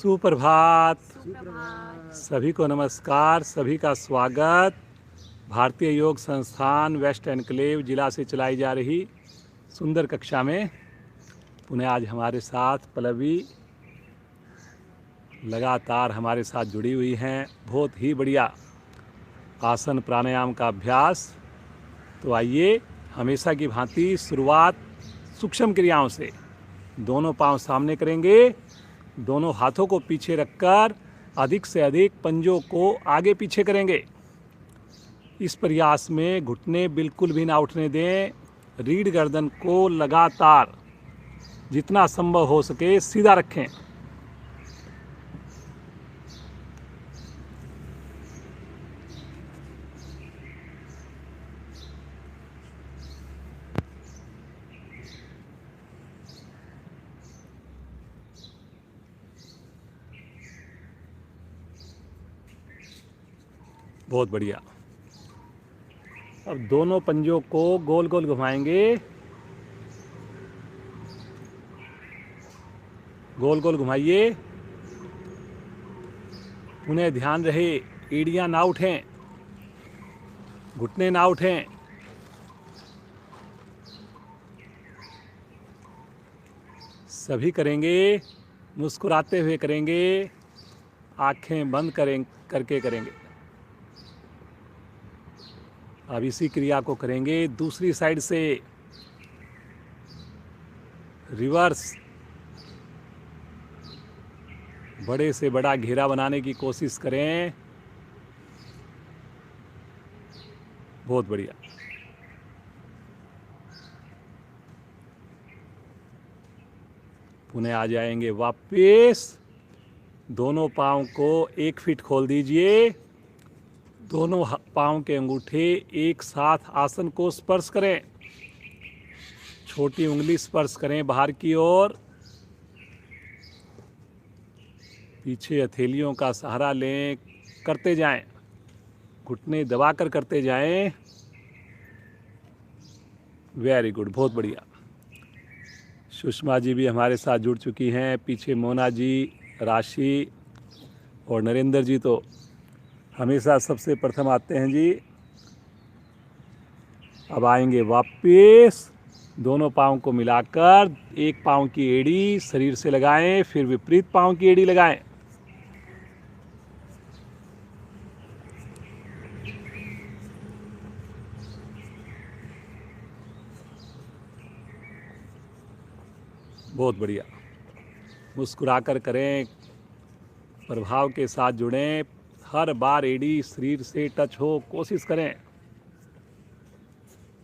सुप्रभात। सभी को नमस्कार, सभी का स्वागत। भारतीय योग संस्थान वेस्ट एनक्लेव जिला से चलाई जा रही सुंदर कक्षा में पुनः आज हमारे साथ पल्लवी लगातार हमारे साथ जुड़ी हुई हैं। बहुत ही बढ़िया आसन प्राणायाम का अभ्यास। तो आइए हमेशा की भांति शुरुआत सूक्ष्म क्रियाओं से। दोनों पांव सामने करेंगे, दोनों हाथों को पीछे रखकर अधिक से अधिक पंजों को आगे पीछे करेंगे। इस प्रयास में घुटने बिल्कुल भी ना उठने दें। रीढ़ गर्दन को लगातार जितना संभव हो सके सीधा रखें। बहुत बढ़िया। अब दोनों पंजों को गोल गोल घुमाएंगे, गोल गोल घुमाइए। उन्हें ध्यान रहे एड़ियां ना उठें, घुटने ना उठें। सभी करेंगे, मुस्कुराते हुए करेंगे, आंखें बंद करके करेंगे। अब इसी क्रिया को करेंगे दूसरी साइड से। रिवर्स, बड़े से बड़ा घेरा बनाने की कोशिश करें। बहुत बढ़िया। पुनः आ जाएंगे वापस। दोनों पांव को 1 फीट खोल दीजिए। दोनों पांव के अंगूठे एक साथ आसन को स्पर्श करें। छोटी उंगली स्पर्श करें बाहर की ओर। पीछे हथेलियों का सहारा लें, करते जाएं। घुटने दबाकर करते जाएं। वेरी गुड, बहुत बढ़िया। सुषमा जी भी हमारे साथ जुड़ चुकी हैं। पीछे मोना जी, राशि और नरेंद्र जी तो हमेशा सबसे प्रथम आते हैं जी। अब आएंगे वापस। दोनों पाँव को मिलाकर एक पाँव की एड़ी शरीर से लगाएं, फिर विपरीत पाँव की एड़ी लगाएं। बहुत बढ़िया। मुस्कुराकर करें, प्रभाव के साथ जुड़ें। हर बार एड़ी शरीर से टच हो, कोशिश करें।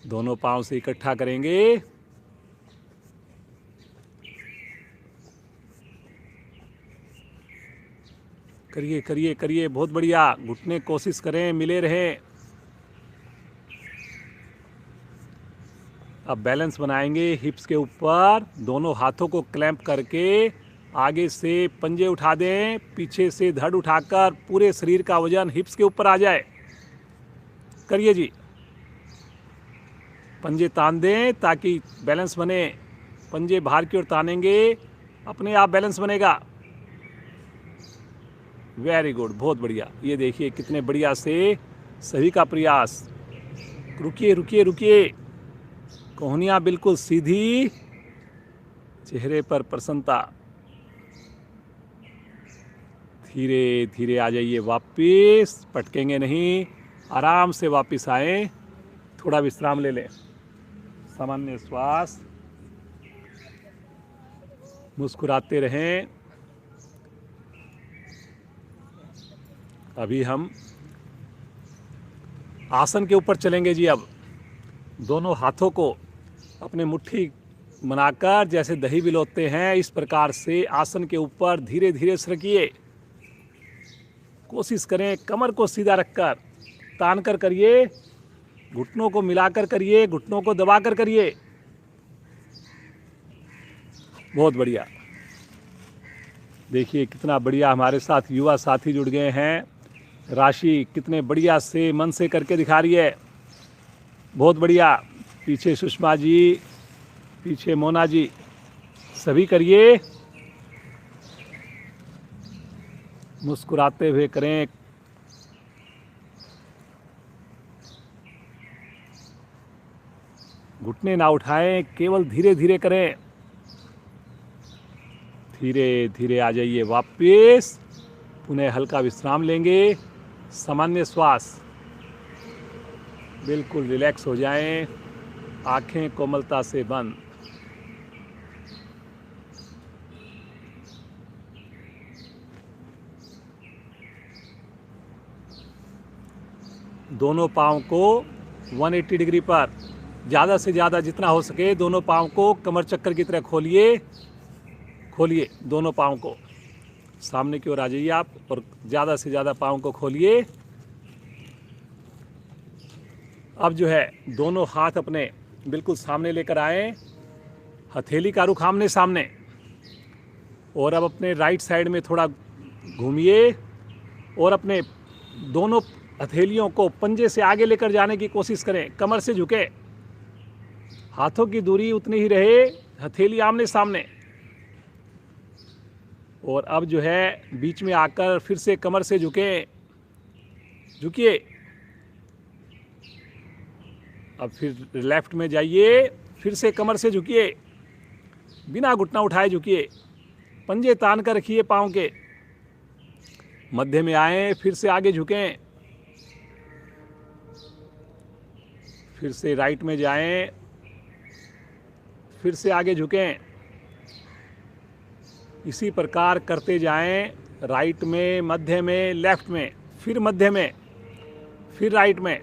दोनों पांव से इकट्ठा करेंगे। करिए करिए करिए, बहुत बढ़िया। घुटने कोशिश करें मिले रहें। अब बैलेंस बनाएंगे हिप्स के ऊपर। दोनों हाथों को क्लैंप करके आगे से पंजे उठा दें, पीछे से धड़ उठाकर पूरे शरीर का वजन हिप्स के ऊपर आ जाए। करिए जी। पंजे तान दें ताकि बैलेंस बने। पंजे बाहर की ओर तानेंगे, अपने आप बैलेंस बनेगा। वेरी गुड, बहुत बढ़िया। ये देखिए कितने बढ़िया से सभी का प्रयास। रुकिए रुकिए रुकिए। कोहनियाँ बिल्कुल सीधी, चेहरे पर प्रसन्नता। धीरे धीरे आ जाइए वापिस, पटकेंगे नहीं। आराम से वापिस आए। थोड़ा विश्राम ले लें, सामान्य श्वास। मुस्कुराते रहें। अभी हम आसन के ऊपर चलेंगे जी। अब दोनों हाथों को अपने मुट्ठी बनाकर जैसे दही बिलोते हैं, इस प्रकार से आसन के ऊपर धीरे धीरे सरकिए। कोशिश करें कमर को सीधा रखकर, तान कर करिए। घुटनों को मिलाकर करिए, घुटनों को दबाकर करिए। बहुत बढ़िया। देखिए कितना बढ़िया हमारे साथ युवा साथी जुड़ गए हैं। राशि कितने बढ़िया से मन से करके दिखा रही है। बहुत बढ़िया। पीछे सुषमा जी, पीछे मोना जी, सभी करिए। मुस्कुराते हुए करें। घुटने ना उठाएं, केवल धीरे धीरे करें। धीरे धीरे आ जाइए वापस। पुनः हल्का विश्राम लेंगे। सामान्य श्वास, बिल्कुल रिलैक्स हो जाएं। आंखें कोमलता से बंद। दोनों पाँव को 180 डिग्री पर, ज़्यादा से ज़्यादा जितना हो सके दोनों पाँव को कमर चक्कर की तरह खोलिए। खोलिए दोनों पाँव को, सामने की ओर आ जाइए आप और ज़्यादा से ज़्यादा पाँव को खोलिए। अब जो है दोनों हाथ अपने बिल्कुल सामने लेकर आए, हथेली का रुख आमने सामने। और अब अपने राइट साइड में थोड़ा घूमिए और अपने दोनों हथेलियों को पंजे से आगे लेकर जाने की कोशिश करें। कमर से झुके, हाथों की दूरी उतनी ही रहे, हथेली आमने सामने। और अब जो है बीच में आकर फिर से कमर से झुके, झुकिए। अब फिर लेफ्ट में जाइए, फिर से कमर से झुकिए, बिना घुटना उठाए झुकिए। पंजे तान कर रखिए पाँव के। मध्य में आए, फिर से आगे झुकें। फिर से राइट में जाएं, फिर से आगे झुकें। इसी प्रकार करते जाएं, राइट में, मध्य में, लेफ्ट में, फिर मध्य में, फिर राइट में।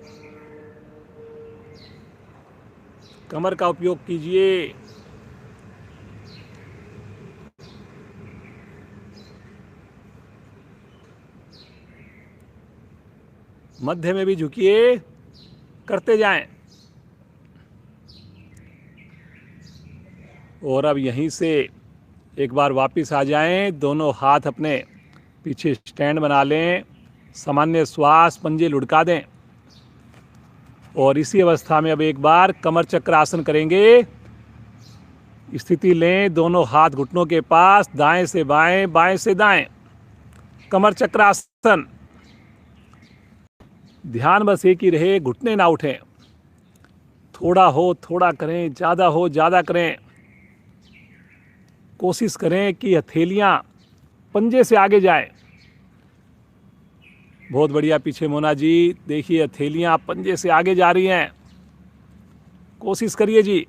कमर का उपयोग कीजिए। मध्य में भी झुकिए, करते जाएं। और अब यहीं से एक बार वापस आ जाएं। दोनों हाथ अपने पीछे स्टैंड बना लें। सामान्य श्वास, पंजे लुढ़का दें। और इसी अवस्था में अब एक बार कमर चक्र आसन करेंगे। स्थिति लें, दोनों हाथ घुटनों के पास, दाएं से बाएं, बाएं से दाएं। कमर चक्र आसन। ध्यान बस एक ही रहे, घुटने ना उठें। थोड़ा हो थोड़ा करें, ज़्यादा हो ज़्यादा करें। कोशिश करें कि हथेलियां पंजे से आगे जाए। बहुत बढ़िया, पीछे मोना जी देखिए, हथेलियां पंजे से आगे जा रही हैं। कोशिश करिए जी।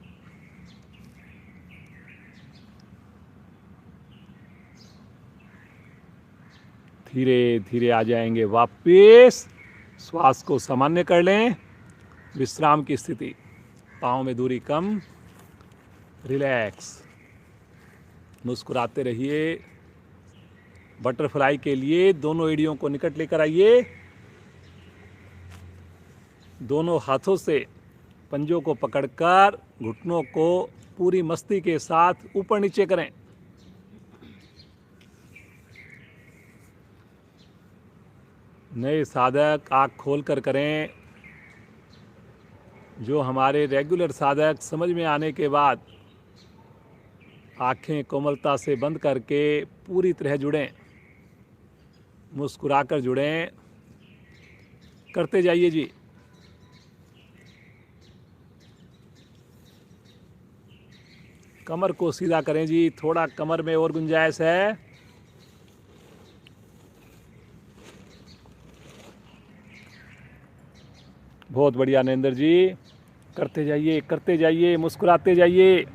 धीरे धीरे आ जाएंगे वापस। श्वास को सामान्य कर लें। विश्राम की स्थिति, पाँव में दूरी कम, रिलैक्स। मुस्कुराते रहिए। बटरफ्लाई के लिए दोनों एड़ियों को निकट लेकर आइए। दोनों हाथों से पंजों को पकड़कर घुटनों को पूरी मस्ती के साथ ऊपर नीचे करें। नए साधक आँख खोल कर करें। जो हमारे रेगुलर साधक समझ में आने के बाद आँखें कोमलता से बंद करके पूरी तरह जुड़ें, मुस्कुराकर जुड़ें। करते जाइए जी। कमर को सीधा करें जी, थोड़ा कमर में और गुंजाइश है। बहुत बढ़िया नरेंद्र जी, करते जाइए, करते जाइए, मुस्कुराते जाइए।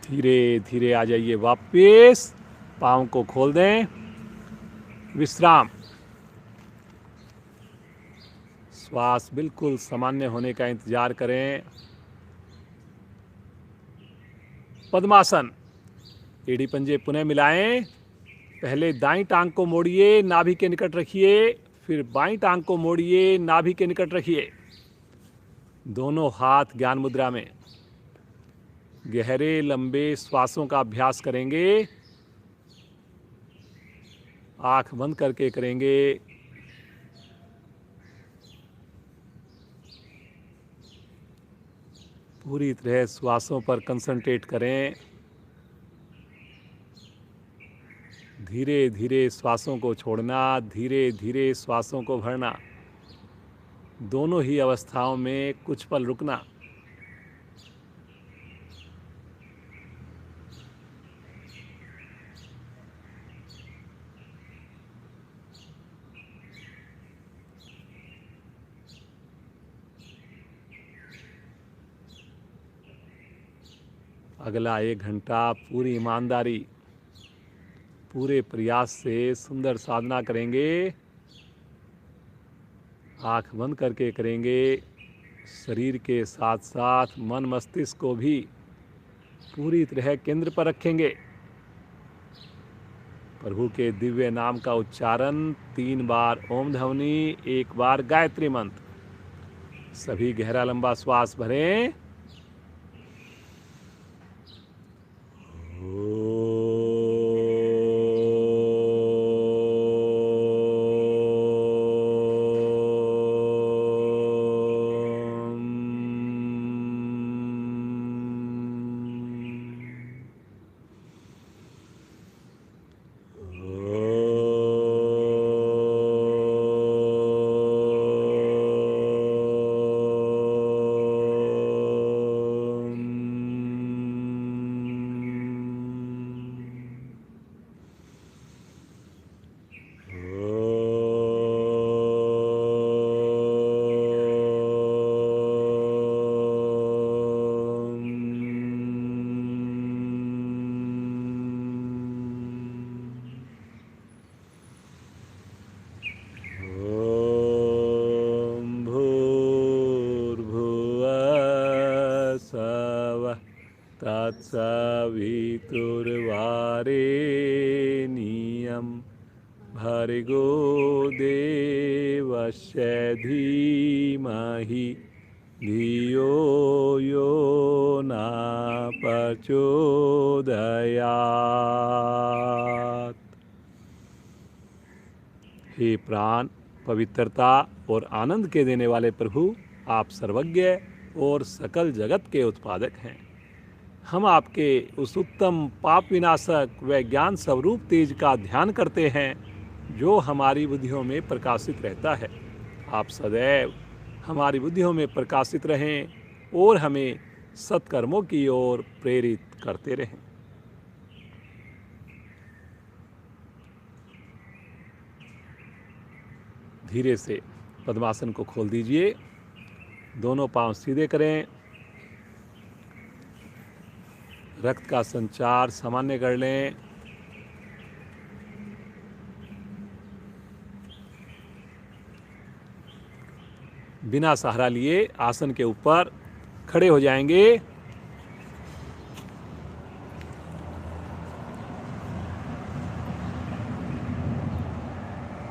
धीरे धीरे आ जाइए वापस। पाँव को खोल दें। विश्राम। श्वास बिल्कुल सामान्य होने का इंतजार करें। पद्मासन। एड़ी पंजे पुनः मिलाएं। पहले दाईं टांग को मोड़िए, नाभि के निकट रखिए। फिर बाईं टांग को मोड़िए, नाभि के निकट रखिए। दोनों हाथ ज्ञान मुद्रा में। गहरे लंबे श्वासों का अभ्यास करेंगे। आंख बंद करके करेंगे। पूरी तरह श्वासों पर कंसंट्रेट करें। धीरे धीरे श्वासों को छोड़ना, धीरे धीरे श्वासों को भरना, दोनों ही अवस्थाओं में कुछ पल रुकना। अगला 1 घंटा पूरी ईमानदारी, पूरे प्रयास से सुंदर साधना करेंगे। आँख बंद करके करेंगे। शरीर के साथ साथ मन मस्तिष्क को भी पूरी तरह केंद्र पर रखेंगे। प्रभु के दिव्य नाम का उच्चारण 3 बार ओम ध्वनि, 1 बार गायत्री मंत्र। सभी गहरा लंबा श्वास भरें। तत्सवितुर्वरेण्यं भर्गो देवस्य धीमहि धियो यो न प्रचोदयात्। हे प्राण, पवित्रता और आनंद के देने वाले प्रभु, आप सर्वज्ञ और सकल जगत के उत्पादक हैं। हम आपके उस उत्तम पाप विनाशक व ज्ञान स्वरूप तेज का ध्यान करते हैं जो हमारी बुद्धियों में प्रकाशित रहता है। आप सदैव हमारी बुद्धियों में प्रकाशित रहें और हमें सत्कर्मों की ओर प्रेरित करते रहें। धीरे से पद्मासन को खोल दीजिए। दोनों पांव सीधे करें। रक्त का संचार सामान्य कर लें। बिना सहारा लिए आसन के ऊपर खड़े हो जाएंगे।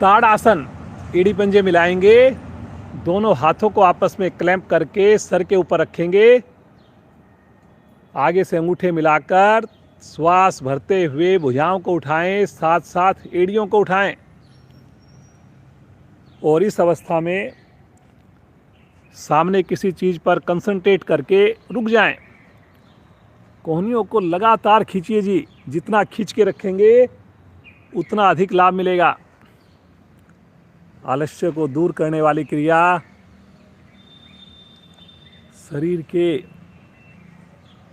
ताड़ आसन, एड़ी पंजे मिलाएंगे। दोनों हाथों को आपस में क्लैंप करके सर के ऊपर रखेंगे। आगे से अंगूठे मिलाकर श्वास भरते हुए भुजाओं को उठाएं, साथ साथ एड़ियों को उठाएं। और इस अवस्था में सामने किसी चीज़ पर कंसंट्रेट करके रुक जाएं। कोहनियों को लगातार खींचिए जी। जितना खींच के रखेंगे उतना अधिक लाभ मिलेगा। आलस्य को दूर करने वाली क्रिया, शरीर के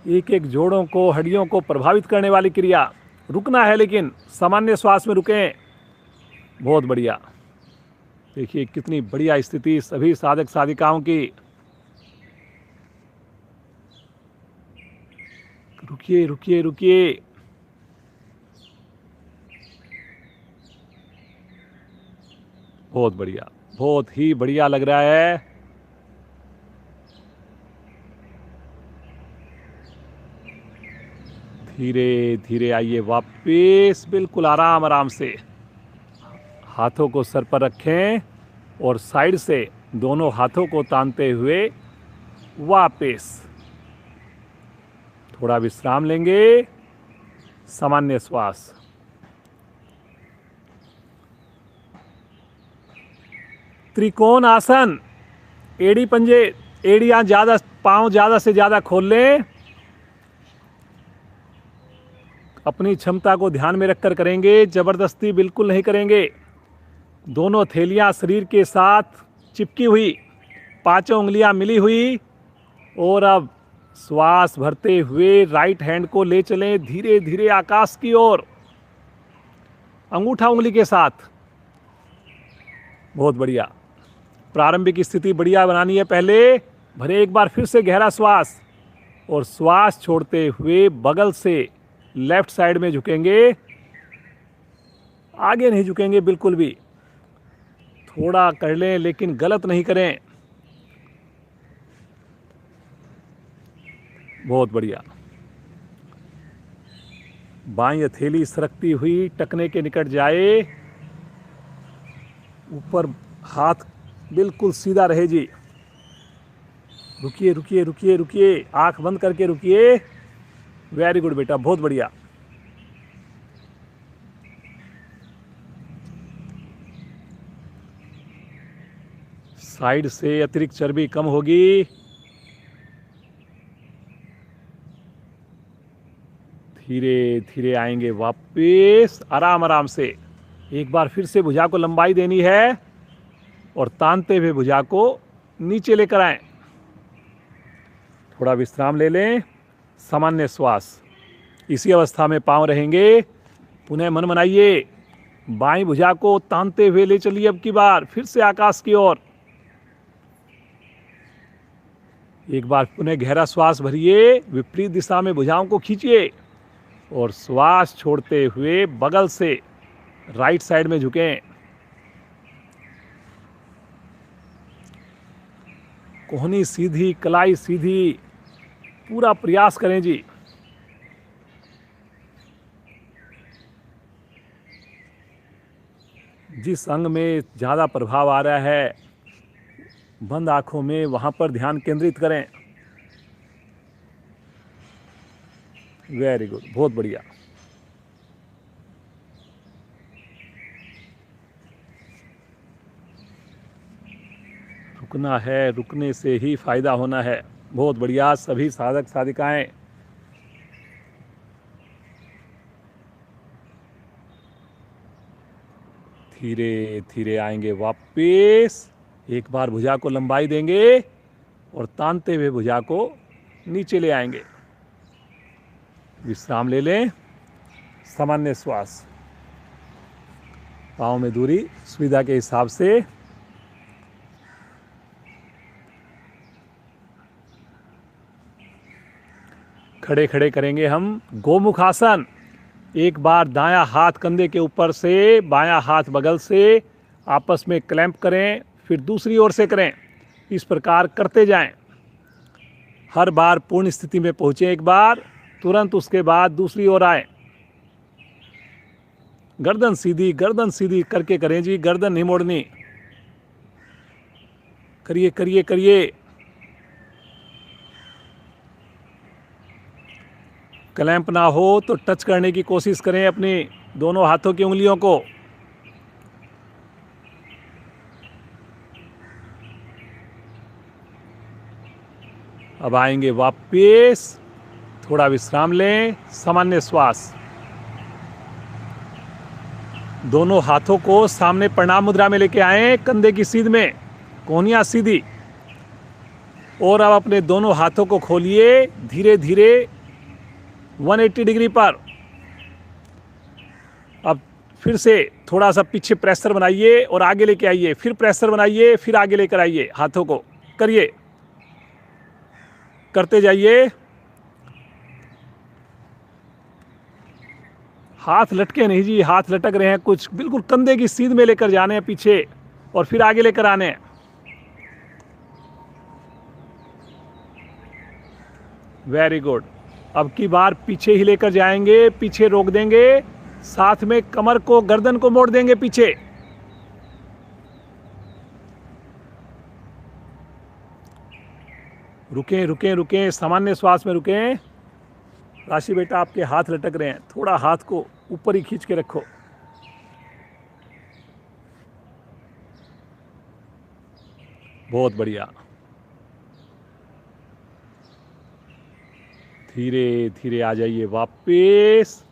एक एक जोड़ों को, हड्डियों को प्रभावित करने वाली क्रिया। रुकना है लेकिन सामान्य श्वास में रुकें। बहुत बढ़िया। देखिए कितनी बढ़िया स्थिति सभी साधक साधिकाओं की। रुकिए रुकिए रुकिए। बहुत बढ़िया, बहुत ही बढ़िया लग रहा है। धीरे धीरे आइए वापस, बिल्कुल आराम आराम से। हाथों को सर पर रखें और साइड से दोनों हाथों को तानते हुए वापस। थोड़ा विश्राम लेंगे। सामान्य श्वास। त्रिकोण आसन, एड़ी पंजे एड़ियां ज़्यादा, पाँव ज़्यादा से ज़्यादा खोल लें। अपनी क्षमता को ध्यान में रखकर करेंगे, ज़बरदस्ती बिल्कुल नहीं करेंगे। दोनों हथेलियां शरीर के साथ चिपकी हुई, पांचों उंगलियां मिली हुई। और अब श्वास भरते हुए राइट हैंड को ले चलें धीरे धीरे आकाश की ओर, अंगूठा उंगली के साथ। बहुत बढ़िया। प्रारंभिक स्थिति बढ़िया बनानी है। पहले भरे एक बार फिर से गहरा श्वास, और श्वास छोड़ते हुए बगल से लेफ्ट साइड में झुकेंगे, आगे नहीं झुकेंगे बिल्कुल भी। थोड़ा कर लें लेकिन गलत नहीं करें। बहुत बढ़िया। बाईं हथेली सरकती हुई टखने के निकट जाए, ऊपर हाथ बिल्कुल सीधा रहे जी। रुकिए रुकिए रुकिए रुकिए, आंख बंद करके रुकिए। वेरी गुड बेटा, बहुत बढ़िया। साइड से अतिरिक्त चर्बी कम होगी। धीरे धीरे आएंगे वापस, आराम आराम से। एक बार फिर से भुजा को लंबाई देनी है, और तानते हुए भुजा को नीचे लेकर आएं। थोड़ा विश्राम ले लें, सामान्य श्वास। इसी अवस्था में पांव रहेंगे। पुनः मन बनाइए, बाईं भुजा को तानते हुए ले चलिए। अब की बार फिर से आकाश की ओर। एक बार पुनः गहरा श्वास भरिए, विपरीत दिशा में भुजाओं को खींचिए, और श्वास छोड़ते हुए बगल से राइट साइड में झुकें। कोहनी सीधी, कलाई सीधी, पूरा प्रयास करें जी। जिस अंग में ज़्यादा प्रभाव आ रहा है, बंद आंखों में वहां पर ध्यान केंद्रित करें। वेरी गुड, बहुत बढ़िया। रुकना है, रुकने से ही फायदा होना है। बहुत बढ़िया। सभी साधक साधिकाएं धीरे धीरे आएंगे वापस। एक बार भुजा को लंबाई देंगे, और तानते हुए भुजा को नीचे ले आएंगे। विश्राम ले लें, सामान्य श्वास। पाँव में दूरी सुविधा के हिसाब से। खड़े खड़े करेंगे हम गोमुख आसन। एक बार दायां हाथ कंधे के ऊपर से, बायां हाथ बगल से आपस में क्लैंप करें, फिर दूसरी ओर से करें। इस प्रकार करते जाएं। हर बार पूर्ण स्थिति में पहुंचे एक बार, तुरंत उसके बाद दूसरी ओर आए। गर्दन सीधी करके करें जी, गर्दन नहीं मोड़नी। करिए करिए करिए। क्लैंप ना हो तो टच करने की कोशिश करें अपनी दोनों हाथों की उंगलियों को। अब आएंगे वापस, थोड़ा विश्राम लें, सामान्य श्वास। दोनों हाथों को सामने प्रणाम मुद्रा में लेके आए, कंधे की सीध में, कोहनियां सीधी। और अब अपने दोनों हाथों को खोलिए धीरे धीरे 180 डिग्री पर। अब फिर से थोड़ा सा पीछे प्रेशर बनाइए और आगे लेके आइए, फिर प्रेशर बनाइए, फिर आगे लेकर आइए। हाथों को करिए, करते जाइए। हाथ लटके नहीं जी, हाथ लटक रहे हैं कुछ, बिल्कुल कंधे की सीध में लेकर जाने हैं पीछे, और फिर आगे लेकर आने हैं। Very good. अब की बार पीछे ही लेकर जाएंगे, पीछे रोक देंगे, साथ में कमर को, गर्दन को मोड़ देंगे पीछे। रुकें रुकें रुकें, सामान्य श्वास में रुकें। राशि बेटा, आपके हाथ लटक रहे हैं, थोड़ा हाथ को ऊपर ही खींच के रखो। बहुत बढ़िया। धीरे धीरे आ जाइए वापस।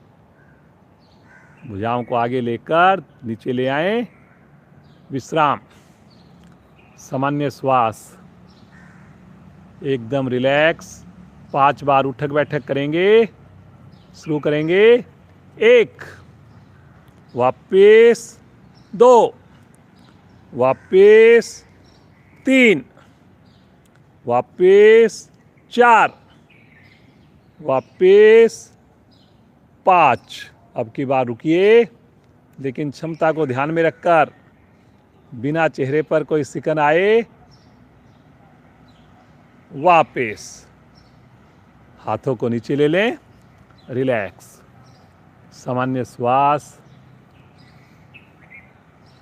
भुजाओं को आगे लेकर नीचे ले आए। विश्राम, सामान्य श्वास, एकदम रिलैक्स। 5 बार उठक बैठक करेंगे। शुरू करेंगे। 1, वापस 2, वापस 3, वापस 4, वापस 5। अब की बार रुकिए, लेकिन क्षमता को ध्यान में रखकर, बिना चेहरे पर कोई सिकन आए। वापस हाथों को नीचे ले लें। रिलैक्स, सामान्य श्वास,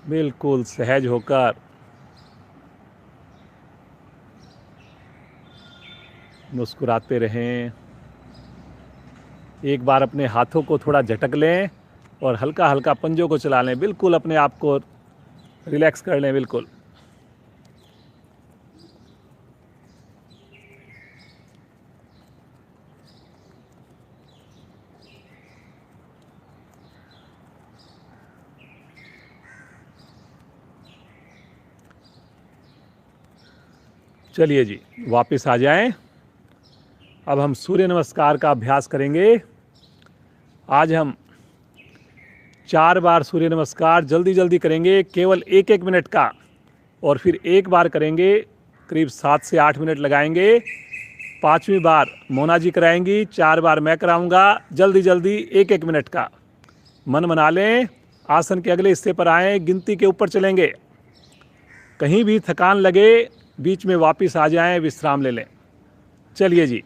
बिल्कुल सहज होकर। मुस्कुराते रहें। एक बार अपने हाथों को थोड़ा झटक लें और हल्का हल्का पंजों को चला लें। बिल्कुल अपने आप को रिलैक्स कर लें। बिल्कुल चलिए जी, वापस आ जाएं। अब हम सूर्य नमस्कार का अभ्यास करेंगे। आज हम 4 बार सूर्य नमस्कार जल्दी जल्दी करेंगे, केवल 1-1 मिनट का, और फिर 1 बार करेंगे, करीब 7 से 8 मिनट लगाएंगे। 5वीं बार मोना जी कराएंगी, 4 बार मैं कराऊंगा, जल्दी जल्दी 1-1 मिनट का। मन बना लें। आसन के अगले हिस्से पर आएँ, गिनती के ऊपर चलेंगे। कहीं भी थकान लगे, बीच में वापस आ जाएं, विश्राम ले लें। चलिए जी,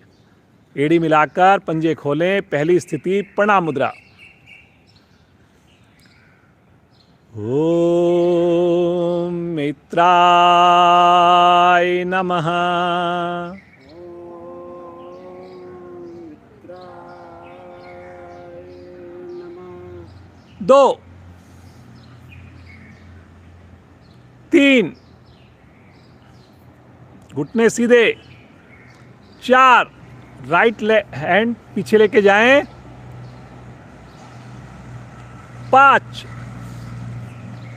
एड़ी मिलाकर पंजे खोलें। पहली स्थिति प्रणाम मुद्रा। ओम मित्राय नमः। 2, 3, घुटने सीधे। 4, राइट हैंड पीछे लेके जाएं। 5,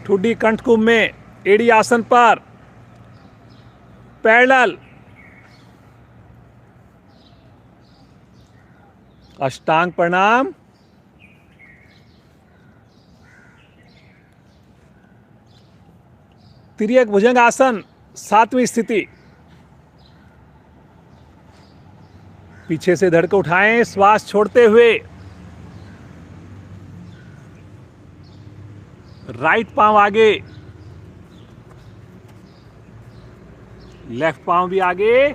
ठुड्डी कंठकुंभ में एड़ी आसन पर पैरेलल। 8 अष्टांग प्रणाम। तिर्यक भुजंग आसन 7वीं स्थिति। पीछे से धड़ को उठाएं, श्वास छोड़ते हुए। राइट पांव आगे, लेफ्ट पांव भी आगे।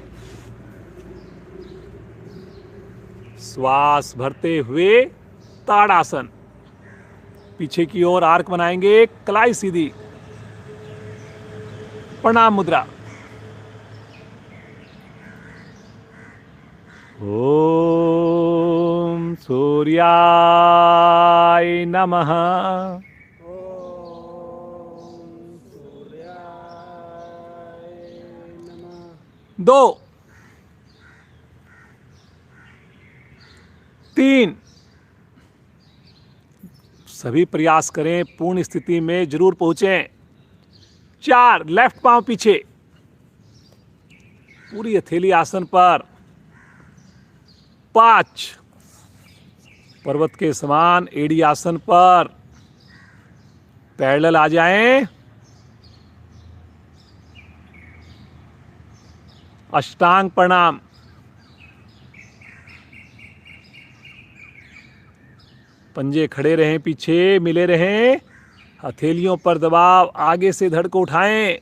श्वास भरते हुए ताड़ासन। पीछे की ओर आर्क बनाएंगे, कलाई सीधी। प्रणाम मुद्रा। ओम सूर्याय नमः। 2, 3, सभी प्रयास करें, पूर्ण स्थिति में जरूर पहुंचें। 4, लेफ्ट पांव पीछे, पूरी हथेली आसन पर। 5, पर्वत के समान एड़ी आसन पर पैरेलल आ जाएं। अष्टांग प्रणाम। पंजे खड़े रहें, पीछे मिले रहें। हथेलियों पर दबाव, आगे से धड़ को उठाएं।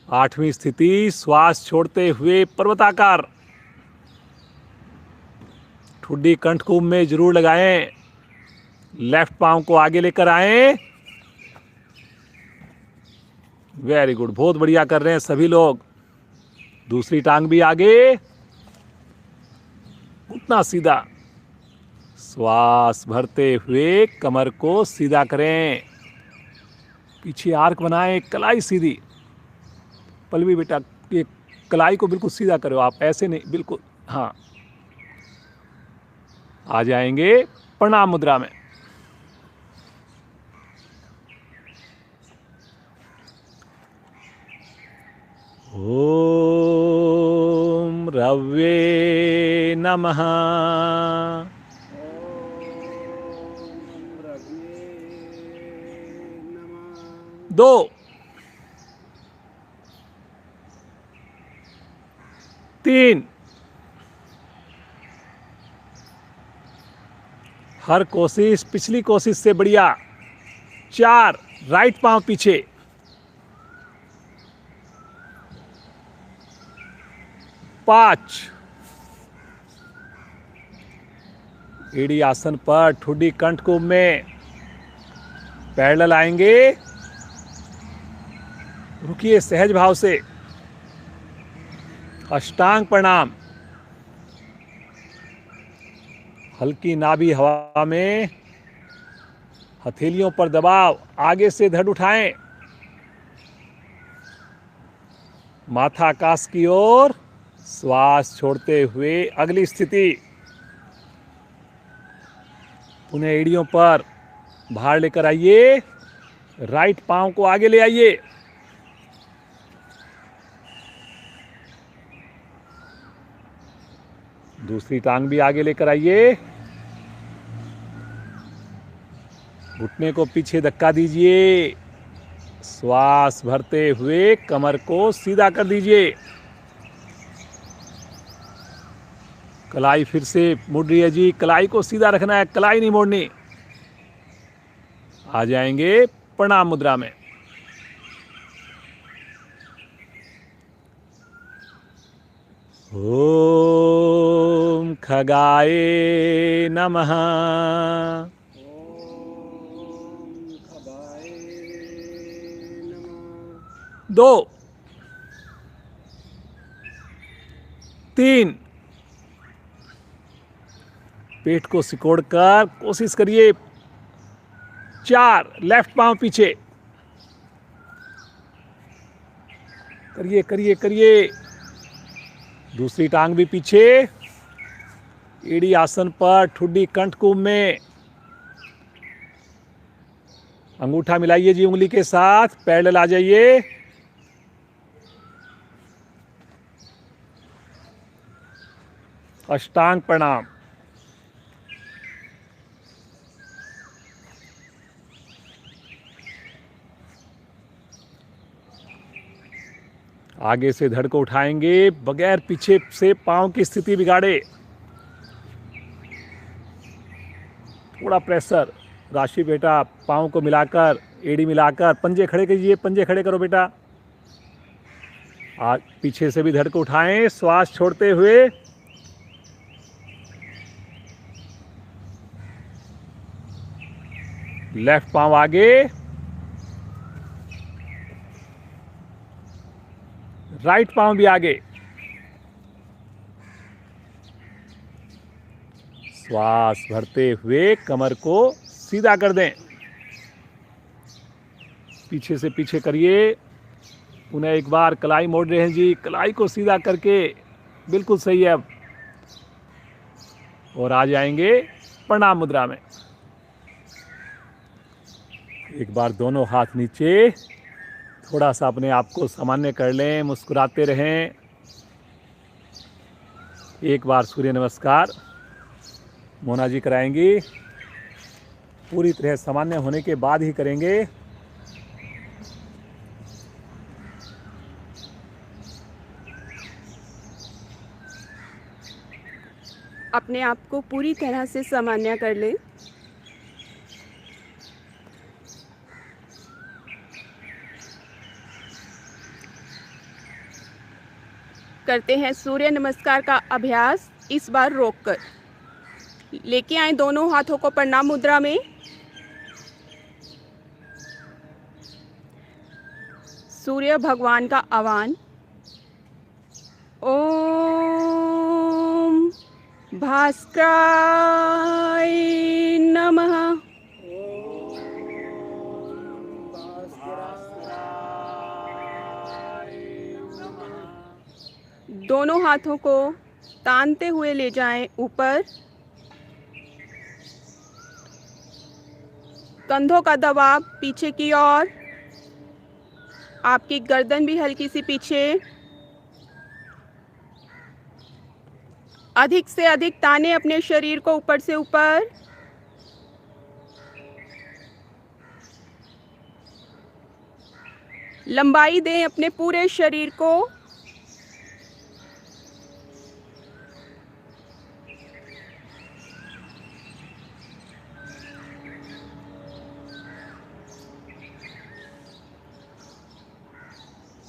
आठवीं स्थिति, श्वास छोड़ते हुए पर्वताकार। ठुड्डी कंठकुंभ में जरूर लगाएं। लेफ्ट पांव को आगे लेकर आएं। वेरी गुड, बहुत बढ़िया कर रहे हैं सभी लोग। दूसरी टांग भी आगे, उतना सीधा। श्वास भरते हुए कमर को सीधा करें। पीछे आर्क बनाएं, कलाई सीधी। पल्लवी बेटा, ये कलाई को बिल्कुल सीधा करो आप, ऐसे नहीं, बिल्कुल, हाँ। आ जाएंगे प्रणाम मुद्रा में। ओम रव्ये नमः। दो, तीन, हर कोशिश पिछली कोशिश से बढ़िया। चार, राइट पांव पीछे। पांच, एड़ी आसन पर ठुड्डी कंठ कुंभ में पैरेलल आएंगे। रुकिए सहज भाव से। अष्टांग प्रणाम। हल्की नाभि हवा में, हथेलियों पर दबाव, आगे से धड़ उठाएं, माथा आकाश की ओर, श्वास छोड़ते हुए अगली स्थिति। पुनः एड़ियों पर भार लेकर आइए, राइट पांव को आगे ले आइए। दूसरी टांग भी आगे लेकर आइए। घुटने को पीछे धक्का दीजिए। श्वास भरते हुए कमर को सीधा कर दीजिए। कलाई फिर से मुड़ रही है जी, कलाई को सीधा रखना है, कलाई नहीं मोड़नी। आ जाएंगे प्रणाम मुद्रा में। ओम खगाय नमः। दो, तीन, पेट को सिकोड़कर कोशिश करिए। चार, लेफ्ट पांव पीछे। करिए करिए करिए। दूसरी टांग भी पीछे। एड़ी आसन पर ठुड्डी कंठ कुंभ में। अंगूठा मिलाइए जी उंगली के साथ, पैरेलल आ जाइए। अष्टांग प्रणाम। आगे से धड़ को उठाएंगे, बगैर पीछे से पांव की स्थिति बिगाड़े। थोड़ा प्रेशर। राशि बेटा, पांव को मिलाकर, एड़ी मिलाकर, पंजे खड़े कीजिए, पंजे खड़े करो बेटा। आज पीछे से भी धड़ को उठाएं, श्वास छोड़ते हुए। लेफ्ट पांव आगे, राइट पांव भी आगे। श्वास भरते हुए कमर को सीधा कर दें। पीछे से पीछे करिए। पुनः एक बार कलाई मोड़ रहे हैं जी, कलाई को सीधा करके, बिल्कुल सही है अब। और आ जाएंगे प्रणाम मुद्रा में। एक बार दोनों हाथ नीचे, थोड़ा सा अपने आप को सामान्य कर लें, मुस्कुराते रहें। एक बार सूर्य नमस्कार मोना जी कराएंगी। पूरी तरह सामान्य होने के बाद ही करेंगे। अपने आप को पूरी तरह से सामान्य कर लें। करते हैं सूर्य नमस्कार का अभ्यास। इस बार रोककर लेके आए दोनों हाथों को प्रणाम मुद्रा में। सूर्य भगवान का आह्वान। ओम भास्कराय नमः। दोनों हाथों को तानते हुए ले जाएं ऊपर। कंधों का दबाव पीछे की ओर, आपकी गर्दन भी हल्की सी पीछे। अधिक से अधिक ताने अपने शरीर को ऊपर से ऊपर। लंबाई दें अपने पूरे शरीर को।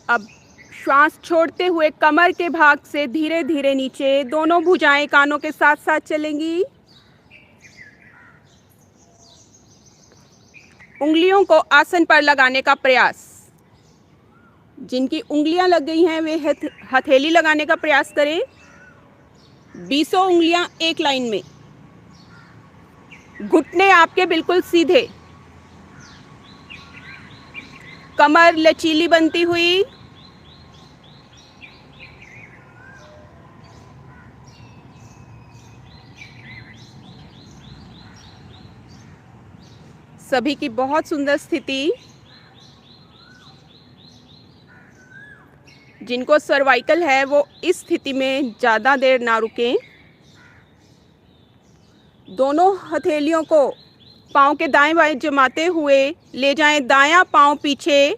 अब श्वास छोड़ते हुए कमर के भाग से धीरे धीरे नीचे, दोनों भुजाएं कानों के साथ साथ चलेंगी। उंगलियों को आसन पर लगाने का प्रयास। जिनकी उंगलियां लग गई हैं वे हथेली लगाने का प्रयास करें। 20 उंगलियां एक लाइन में। घुटने आपके बिल्कुल सीधे, कमर लचीली बनती हुई। सभी की बहुत सुंदर स्थिति। जिनको सर्वाइकल है वो इस स्थिति में ज़्यादा देर ना रुकें। दोनों हथेलियों को पाँव के दाएं बाएं जमाते हुए ले जाएं, दायां पाँव पीछे,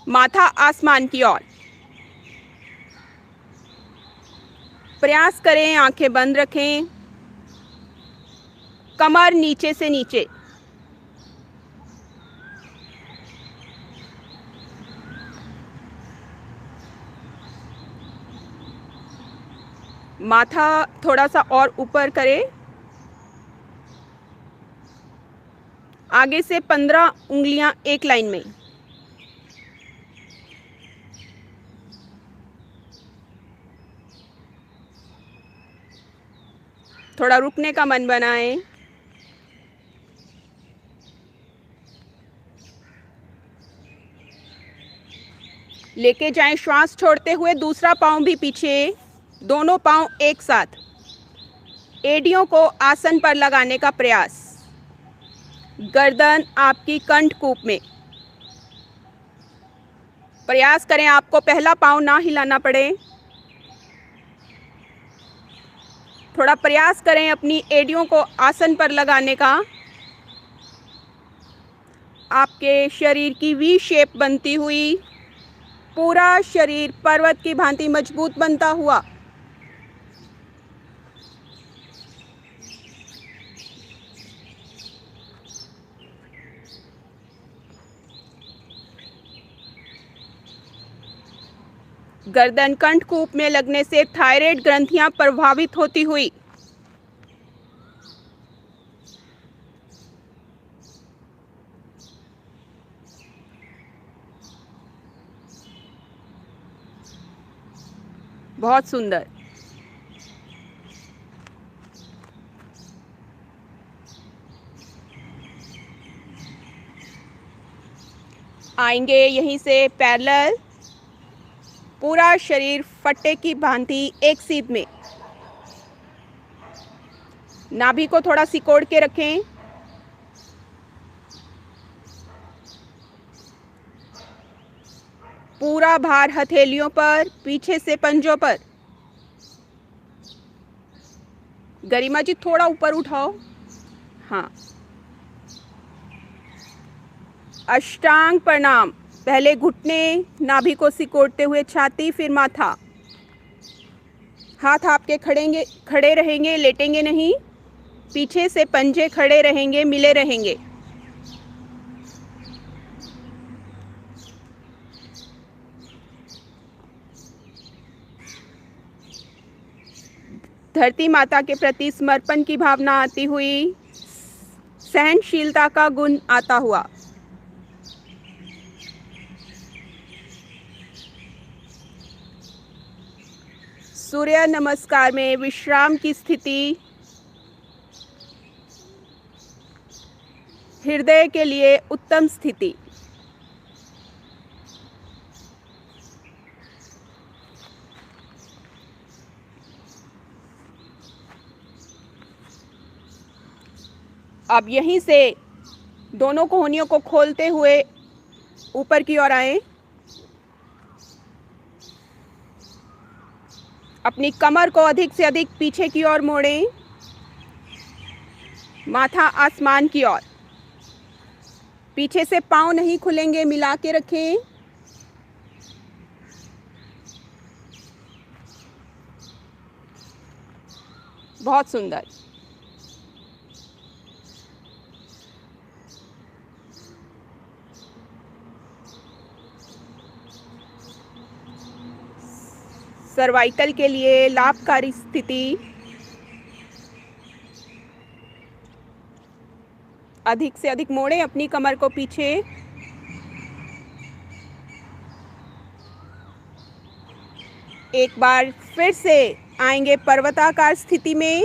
माथा आसमान की ओर। प्रयास करें आंखें बंद रखें, कमर नीचे से नीचे। माथा थोड़ा सा और ऊपर करें। आगे से 15 उंगलियां एक लाइन में। थोड़ा रुकने का मन बनाएं। लेके जाएं श्वास छोड़ते हुए, दूसरा पाँव भी पीछे, दोनों पाँव एक साथ। एड़ियों को आसन पर लगाने का प्रयास। गर्दन आपकी कंठकूप में। प्रयास करें आपको पहला पाँव ना हिलाना पड़े। थोड़ा प्रयास करें अपनी एड़ियों को आसन पर लगाने का। आपके शरीर की वी शेप बनती हुई, पूरा शरीर पर्वत की भांति मजबूत बनता हुआ। गर्दन कंठकूप में लगने से थायराइड ग्रंथियां प्रभावित होती हुई। बहुत सुंदर। आएंगे यहीं से पैरेलल, पूरा शरीर फट्टे की भांति एक सीध में। नाभि को थोड़ा सिकोड़ के रखें। पूरा भार हथेलियों पर, पीछे से पंजों पर। गरिमा जी थोड़ा ऊपर उठाओ। हाँ। अष्टांग प्रणाम। पहले घुटने, नाभि को सिकोड़ते हुए छाती, फिर माथा। हाथ आपके खड़े रहेंगे, लेटेंगे नहीं। पीछे से पंजे खड़े रहेंगे, मिले रहेंगे। धरती माता के प्रति समर्पण की भावना आती हुई, सहनशीलता का गुण आता हुआ। सूर्य नमस्कार में विश्राम की स्थिति। हृदय के लिए उत्तम स्थिति। अब यहीं से दोनों कोहनियों को खोलते हुए ऊपर की ओर आए। अपनी कमर को अधिक से अधिक पीछे की ओर मोड़ें, माथा आसमान की ओर। पीछे से पांव नहीं खुलेंगे, मिला के रखें। बहुत सुंदर। सर्वाइकल के लिए लाभकारी स्थिति। अधिक से अधिक मोड़ें अपनी कमर को पीछे। एक बार फिर से आएंगे पर्वताकार स्थिति में।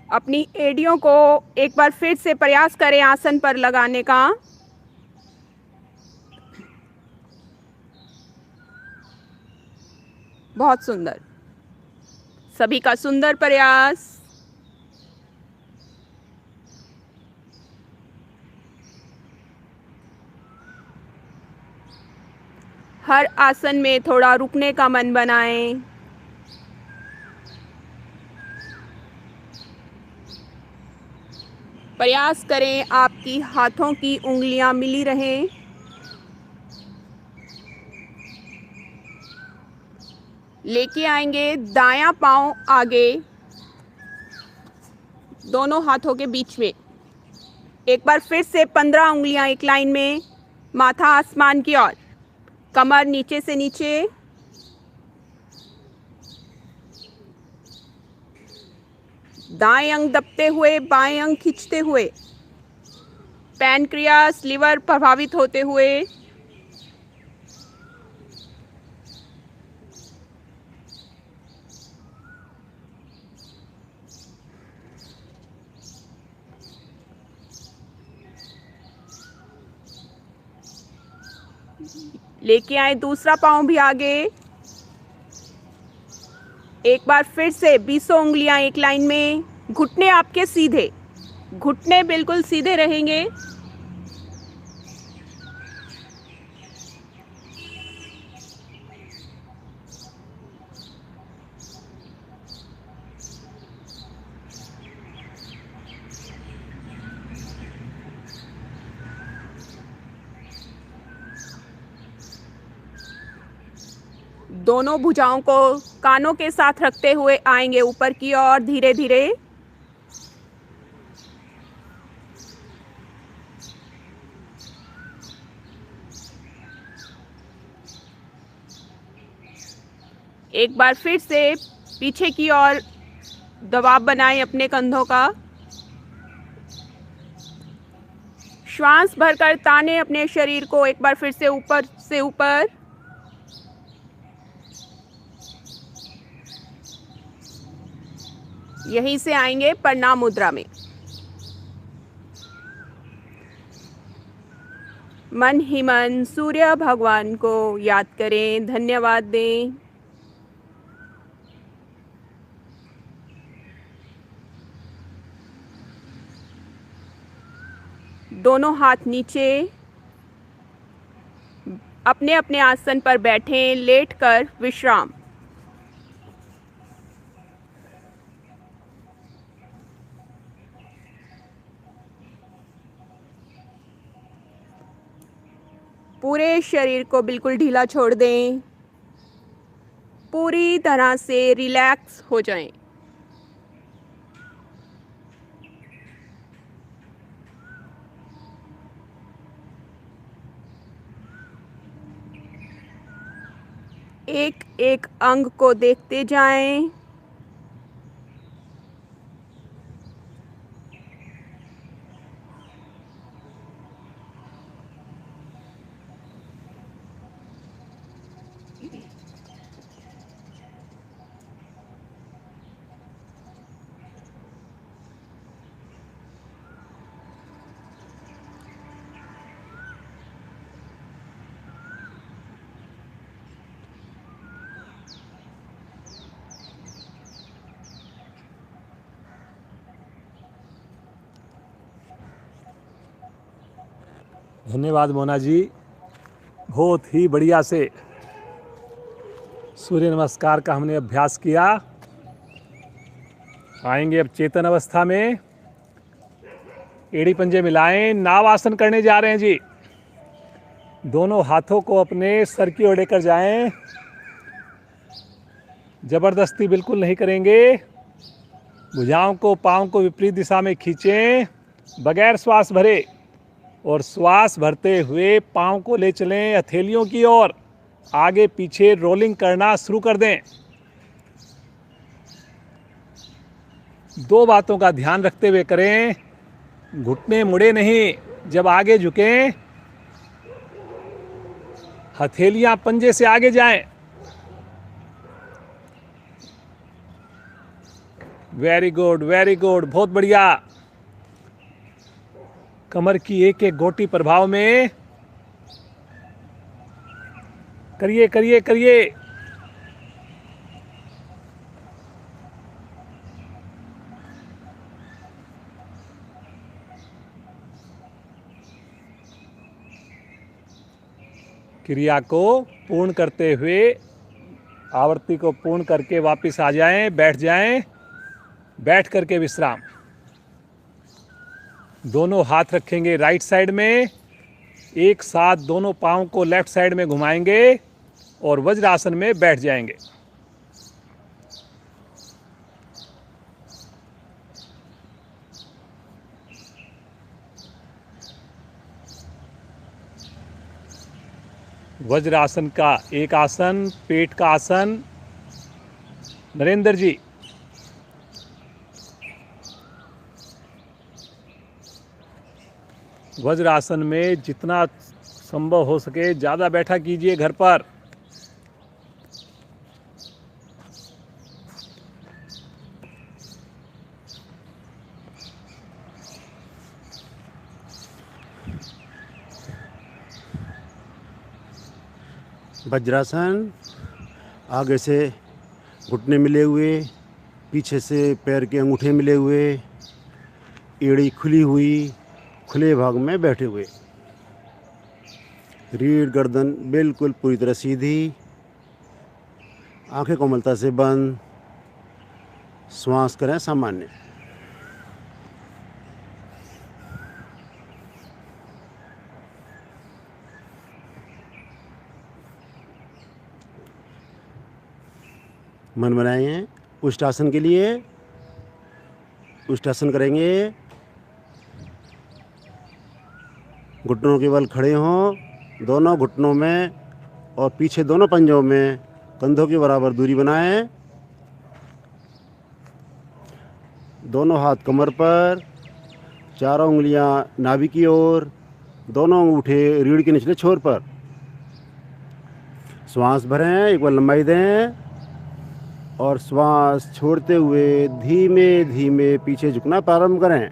अपनी एड़ियों को एक बार फिर से प्रयास करें आसन पर लगाने का। बहुत सुंदर। सभी का सुंदर प्रयास। हर आसन में थोड़ा रुकने का मन बनाएं। प्रयास करें आपकी हाथों की उंगलियां मिली रहें। लेके आएंगे दायां पांव आगे दोनों हाथों के बीच में। एक बार फिर से 15 उंगलियां एक लाइन में, माथा आसमान की ओर, कमर नीचे से नीचे। दाएं अंग दबते हुए, बाएं अंग खींचते हुए, पैनक्रियास लिवर प्रभावित होते हुए। लेके आए दूसरा पांव भी आगे। एक बार फिर से 20 उंगलियां एक लाइन में, घुटने आपके सीधे, घुटने बिल्कुल सीधे रहेंगे। दोनों भुजाओं को कानों के साथ रखते हुए आएंगे ऊपर की ओर धीरे धीरे। एक बार फिर से पीछे की ओर दबाव बनाएं अपने कंधों का। श्वास भरकर ताने अपने शरीर को एक बार फिर से ऊपर। यहीं से आएंगे प्रणाम मुद्रा में। मन ही मन सूर्य भगवान को याद करें, धन्यवाद दें। दोनों हाथ नीचे, अपने अपने आसन पर बैठें, लेटकर विश्राम। पूरे शरीर को बिल्कुल ढीला छोड़ दें, पूरी तरह से रिलैक्स हो जाएं। एक एक अंग को देखते जाएं। धन्यवाद मोना जी, बहुत ही बढ़िया से सूर्य नमस्कार का हमने अभ्यास किया। आएंगे अब चेतन अवस्था में, एड़ी पंजे मिलाएं, नाव आसन करने जा रहे हैं जी। दोनों हाथों को अपने सर की ओर लेकर जाएं, जबरदस्ती बिल्कुल नहीं करेंगे। भुजाओं को, पाँव को विपरीत दिशा में खींचें बगैर श्वास भरे, और श्वास भरते हुए पाँव को ले चलें हथेलियों की ओर, आगे पीछे रोलिंग करना शुरू कर दें। दो बातों का ध्यान रखते हुए करें, घुटने मुड़े नहीं, जब आगे झुकें हथेलियां पंजे से आगे जाएं। वेरी गुड, वेरी गुड, बहुत बढ़िया। कमर की एक एक गोटी प्रभाव में करिए करिए करिए। क्रिया को पूर्ण करते हुए आवृत्ति को पूर्ण करके वापस आ जाएं, बैठ जाएं, बैठ करके विश्राम। दोनों हाथ रखेंगे राइट साइड में, एक साथ दोनों पाँव को लेफ्ट साइड में घुमाएंगे और वज्रासन में बैठ जाएंगे। वज्रासन का एक आसन, पेट का आसन। नरेंद्र जी, वज्रासन में जितना संभव हो सके ज़्यादा बैठा कीजिए घर पर। वज्रासन, आगे से घुटने मिले हुए, पीछे से पैर के अंगूठे मिले हुए, एड़ी खुली हुई, खुले भाग में बैठे हुए, रीढ़ गर्दन बिल्कुल पूरी तरह सीधी, आंखें कोमलता से बंद, श्वास करें सामान्य। मन बनाए हैं उष्टासन के लिए। उष्टासन करेंगे, घुटनों के बल खड़े हों, दोनों घुटनों में और पीछे दोनों पंजों में कंधों के बराबर दूरी बनाएं। दोनों हाथ कमर पर, चारों उंगलियां नाभि की ओर, दोनों अंगूठे रीढ़ के निचले छोर पर। श्वास भरें, एक बार लंबाई दें और श्वास छोड़ते हुए धीमे धीमे पीछे झुकना प्रारंभ करें।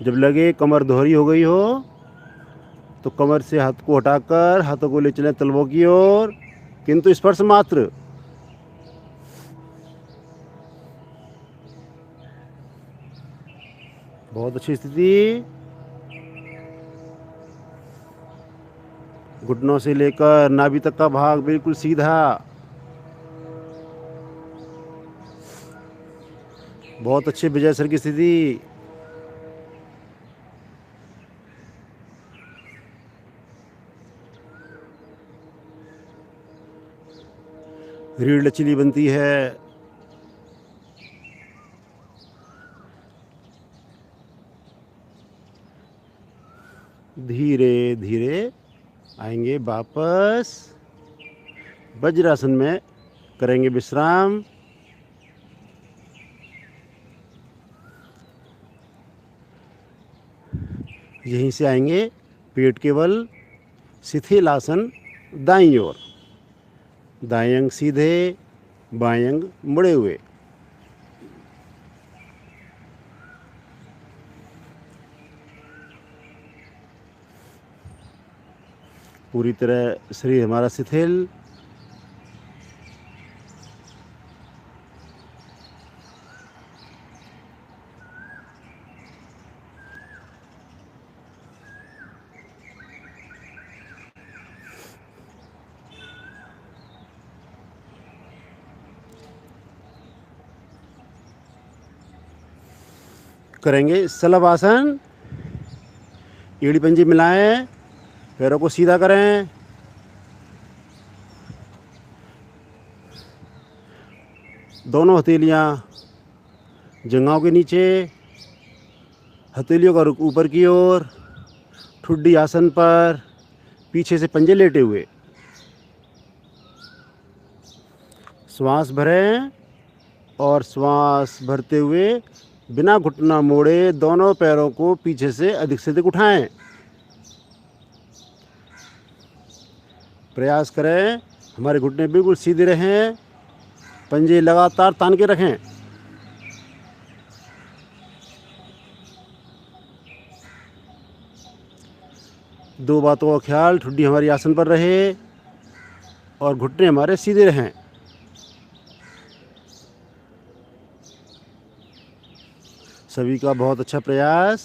जब लगे कमर दोहरी हो गई हो तो कमर से हाथ को हटाकर हाथों को ले चलें तलवों की ओर, किंतु स्पर्श मात्र। बहुत अच्छी स्थिति। घुटनों से लेकर नाभि तक का भाग बिल्कुल सीधा। बहुत अच्छे विजयसर की स्थिति। रीढ़ लचीली बनती है। धीरे धीरे आएंगे वापस, वज्रासन में करेंगे विश्राम। यहीं से आएंगे पेट के बल शिथिल आसन दाईं ओर, दाएं अंग सीधे, बाएं अंग मुड़े हुए। पूरी तरह शरीर हमारा शिथिल। करेंगे सलभ आसन। एड़ी पंजे मिलाएं, पैरों को सीधा करें। दोनों हथेलियां जंघाओं के नीचे, हथेलियों का रुख ऊपर की ओर, ठुड्डी आसन पर, पीछे से पंजे लेटे हुए। श्वास भरें और श्वास भरते हुए बिना घुटना मोड़े दोनों पैरों को पीछे से अधिक उठाएं। प्रयास करें हमारे घुटने बिल्कुल सीधे रहें, पंजे लगातार तान के रखें। दो बातों का ख्याल, ठुड्डी हमारी आसन पर रहे और घुटने हमारे सीधे रहें। सभी का बहुत अच्छा प्रयास।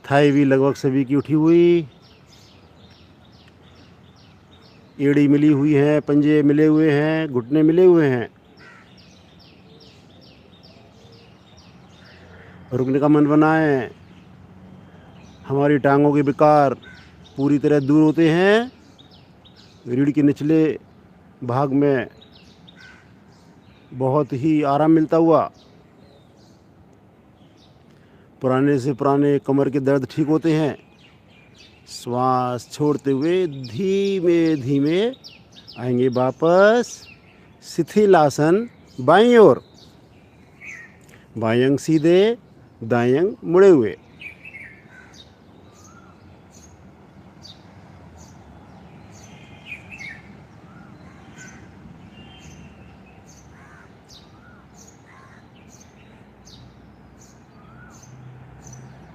थाई भी लगभग सभी की उठी हुई, एड़ी मिली हुई है, पंजे मिले हुए हैं, घुटने मिले हुए हैं। रुकने का मन बनाएं। हमारी टांगों के विकार पूरी तरह दूर होते हैं। रीढ़ के निचले भाग में बहुत ही आराम मिलता हुआ। पुराने से पुराने कमर के दर्द ठीक होते हैं। श्वास छोड़ते हुए धीमे धीमे आएंगे वापस शिथिल आसन बाईं ओर। बाएं अंग सीधे, दाएं अंग मुड़े हुए।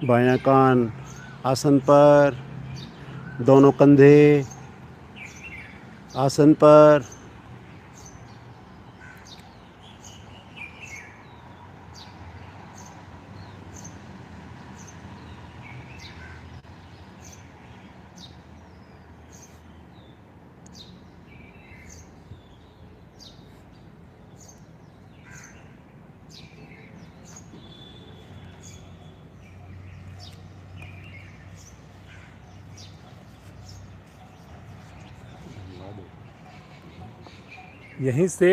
बायां कान आसन पर, दोनों कंधे आसन पर। यहीं से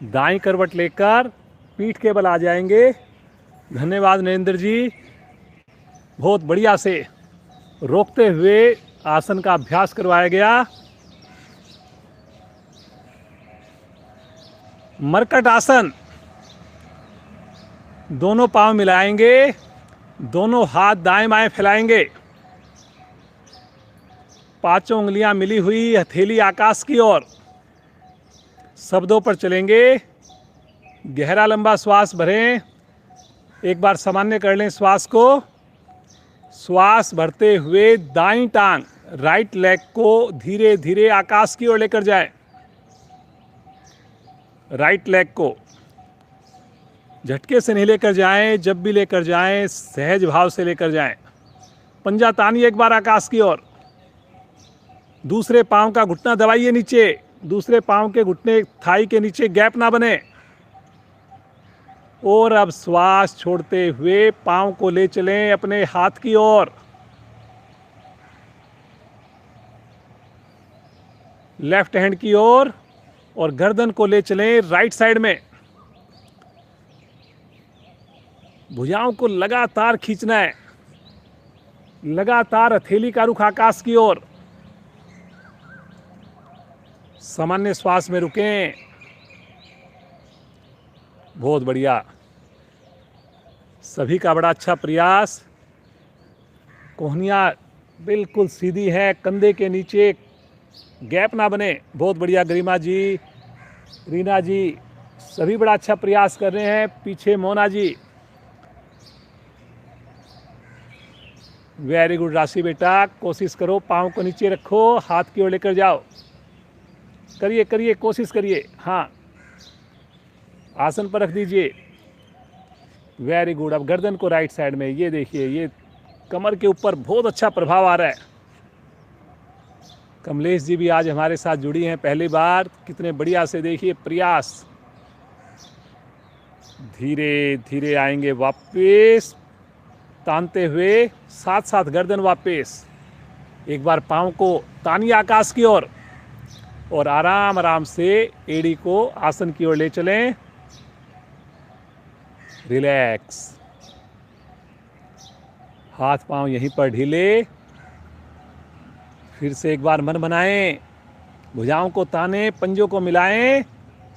दाईं करवट लेकर पीठ के बल आ जाएंगे। धन्यवाद नरेंद्र जी। बहुत बढ़िया से रोकते हुए आसन का अभ्यास करवाया गया। मरकट आसन। दोनों पांव मिलाएंगे, दोनों हाथ दाएं बाएं फैलाएंगे। पांचों उंगलियां मिली हुई, हथेली आकाश की ओर। शब्दों पर चलेंगे। गहरा लंबा श्वास भरें। एक बार सामान्य कर लें श्वास को। श्वास भरते हुए दाईं टांग, राइट लेग को धीरे धीरे आकाश की ओर लेकर जाएं। राइट लेग को झटके से नहीं लेकर जाएं, जब भी लेकर जाएं सहज भाव से लेकर जाएं। पंजा तानिए एक बार आकाश की ओर। दूसरे पांव का घुटना दबाइए नीचे। दूसरे पांव के घुटने थाई के नीचे गैप ना बने। और अब श्वास छोड़ते हुए पांव को ले चलें अपने हाथ की ओर। लेफ्ट हैंड की ओर और गर्दन को ले चलें राइट साइड में। भुजाओं को लगातार खींचना है। लगातार हथेली का रुख आकाश की ओर। सामान्य श्वास में रुकें। बहुत बढ़िया। सभी का बड़ा अच्छा प्रयास। कोहनियाँ बिल्कुल सीधी है, कंधे के नीचे गैप ना बने। बहुत बढ़िया गरिमा जी, रीना जी, सभी बड़ा अच्छा प्रयास कर रहे हैं। पीछे मोना जी, वेरी गुड राशि बेटा। कोशिश करो, पाँव को नीचे रखो, हाथ की ओर लेकर जाओ। करिए करिए, कोशिश करिए। हाँ, आसन पर रख दीजिए। Very good. अब गर्दन को राइट साइड में, ये देखिए, ये कमर के ऊपर बहुत अच्छा प्रभाव आ रहा है। कमलेश जी भी आज हमारे साथ जुड़ी हैं पहली बार। कितने बढ़िया से देखिए प्रयास। धीरे धीरे आएंगे वापस, तानते हुए, साथ साथ गर्दन वापस। एक बार पाँव को तानिए आकाश की ओर और आराम आराम से एड़ी को आसन की ओर ले चलें। रिलैक्स। हाथ पांव यहीं पर ढीले। फिर से एक बार मन बनाएं, भुजाओं को ताने, पंजों को मिलाएं।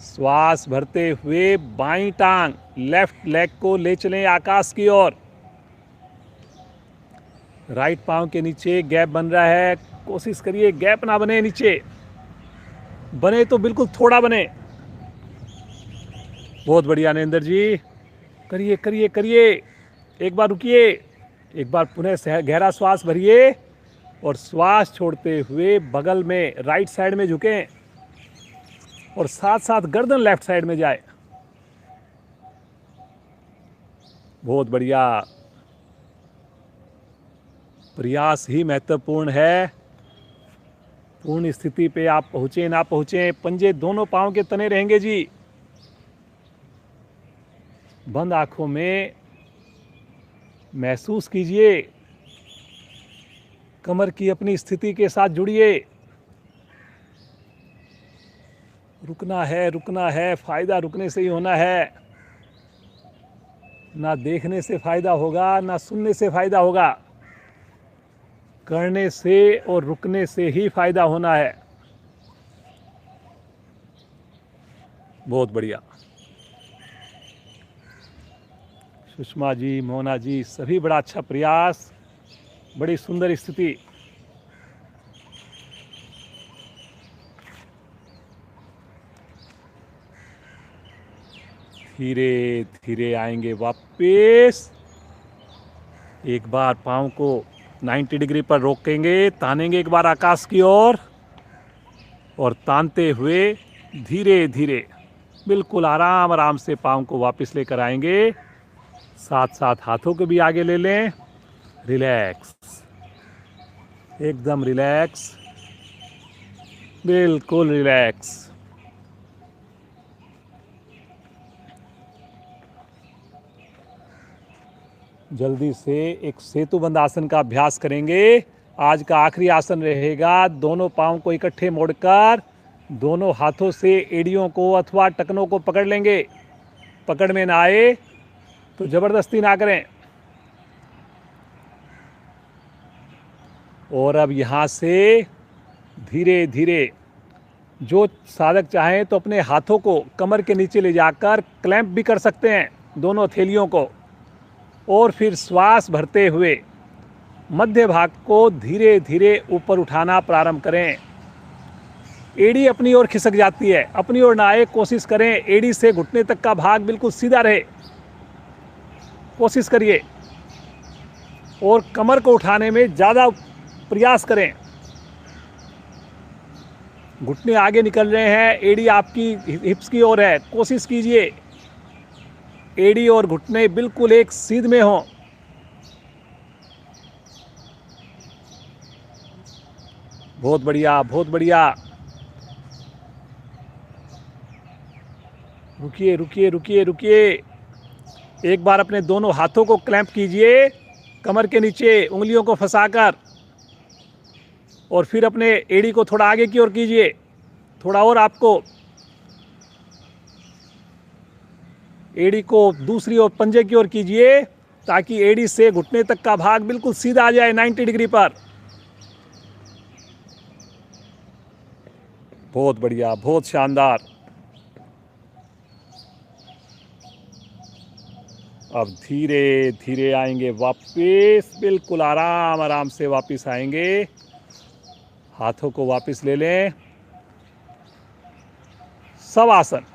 श्वास भरते हुए बाईं टांग, लेफ्ट लेग को ले चलें आकाश की ओर। राइट पांव के नीचे गैप बन रहा है, कोशिश करिए गैप ना बने नीचे, बने तो बिल्कुल थोड़ा बने। बहुत बढ़िया नरेंद्र जी, करिए करिए करिए। एक बार रुकिए, एक बार पुनः गहरा श्वास भरिए और श्वास छोड़ते हुए बगल में राइट साइड में झुकें और साथ साथ गर्दन लेफ्ट साइड में जाए। बहुत बढ़िया। प्रयास ही महत्वपूर्ण है। पूर्ण स्थिति पे आप पहुंचे ना पहुंचे, पंजे दोनों पांव के तने रहेंगे जी। बंद आंखों में महसूस कीजिए, कमर की अपनी स्थिति के साथ जुड़िए। रुकना है, फायदा रुकने से ही होना है। ना देखने से फायदा होगा, ना सुनने से फायदा होगा, करने से और रुकने से ही फायदा होना है। बहुत बढ़िया। सुषमा जी, मोना जी, सभी बड़ा अच्छा प्रयास, बड़ी सुंदर स्थिति। धीरे धीरे आएंगे वापस। एक बार पाँव को 90 डिग्री पर रोकेंगे, तानेंगे एक बार आकाश की ओर और तानते हुए धीरे धीरे बिल्कुल आराम आराम से पाँव को वापस लेकर आएंगे। साथ साथ हाथों को भी आगे ले लें। रिलैक्स, एकदम रिलैक्स, बिल्कुल रिलैक्स। जल्दी से एक सेतुबंद आसन का अभ्यास करेंगे। आज का आखिरी आसन रहेगा। दोनों पाँव को इकट्ठे मोड़कर दोनों हाथों से एड़ियों को अथवा टखनों को पकड़ लेंगे। पकड़ में ना आए तो जबरदस्ती ना करें। और अब यहाँ से धीरे धीरे, जो साधक चाहें तो अपने हाथों को कमर के नीचे ले जाकर क्लैंप भी कर सकते हैं, दोनों हथेलियों को। और फिर श्वास भरते हुए मध्य भाग को धीरे धीरे ऊपर उठाना प्रारंभ करें। एड़ी अपनी ओर खिसक जाती है, अपनी ओर ना आए, कोशिश करें एड़ी से घुटने तक का भाग बिल्कुल सीधा रहे, कोशिश करिए। और कमर को उठाने में ज़्यादा प्रयास करें। घुटने आगे निकल रहे हैं, एड़ी आपकी हिप्स की ओर है, कोशिश कीजिए एड़ी और घुटने बिल्कुल एक सीध में हों। बहुत बढ़िया, बहुत बढ़िया। रुकिए रुकिए रुकिए रुकिए। एक बार अपने दोनों हाथों को क्लैंप कीजिए कमर के नीचे, उंगलियों को फंसाकर, और फिर अपने एड़ी को थोड़ा आगे की ओर कीजिए, थोड़ा और आपको एड़ी को दूसरी ओर पंजे की ओर कीजिए ताकि एड़ी से घुटने तक का भाग बिल्कुल सीधा आ जाए 90 डिग्री पर। बहुत बढ़िया, बहुत शानदार। अब धीरे धीरे आएंगे वापस, बिल्कुल आराम आराम से वापस आएंगे। हाथों को वापस ले लें। सब आसन।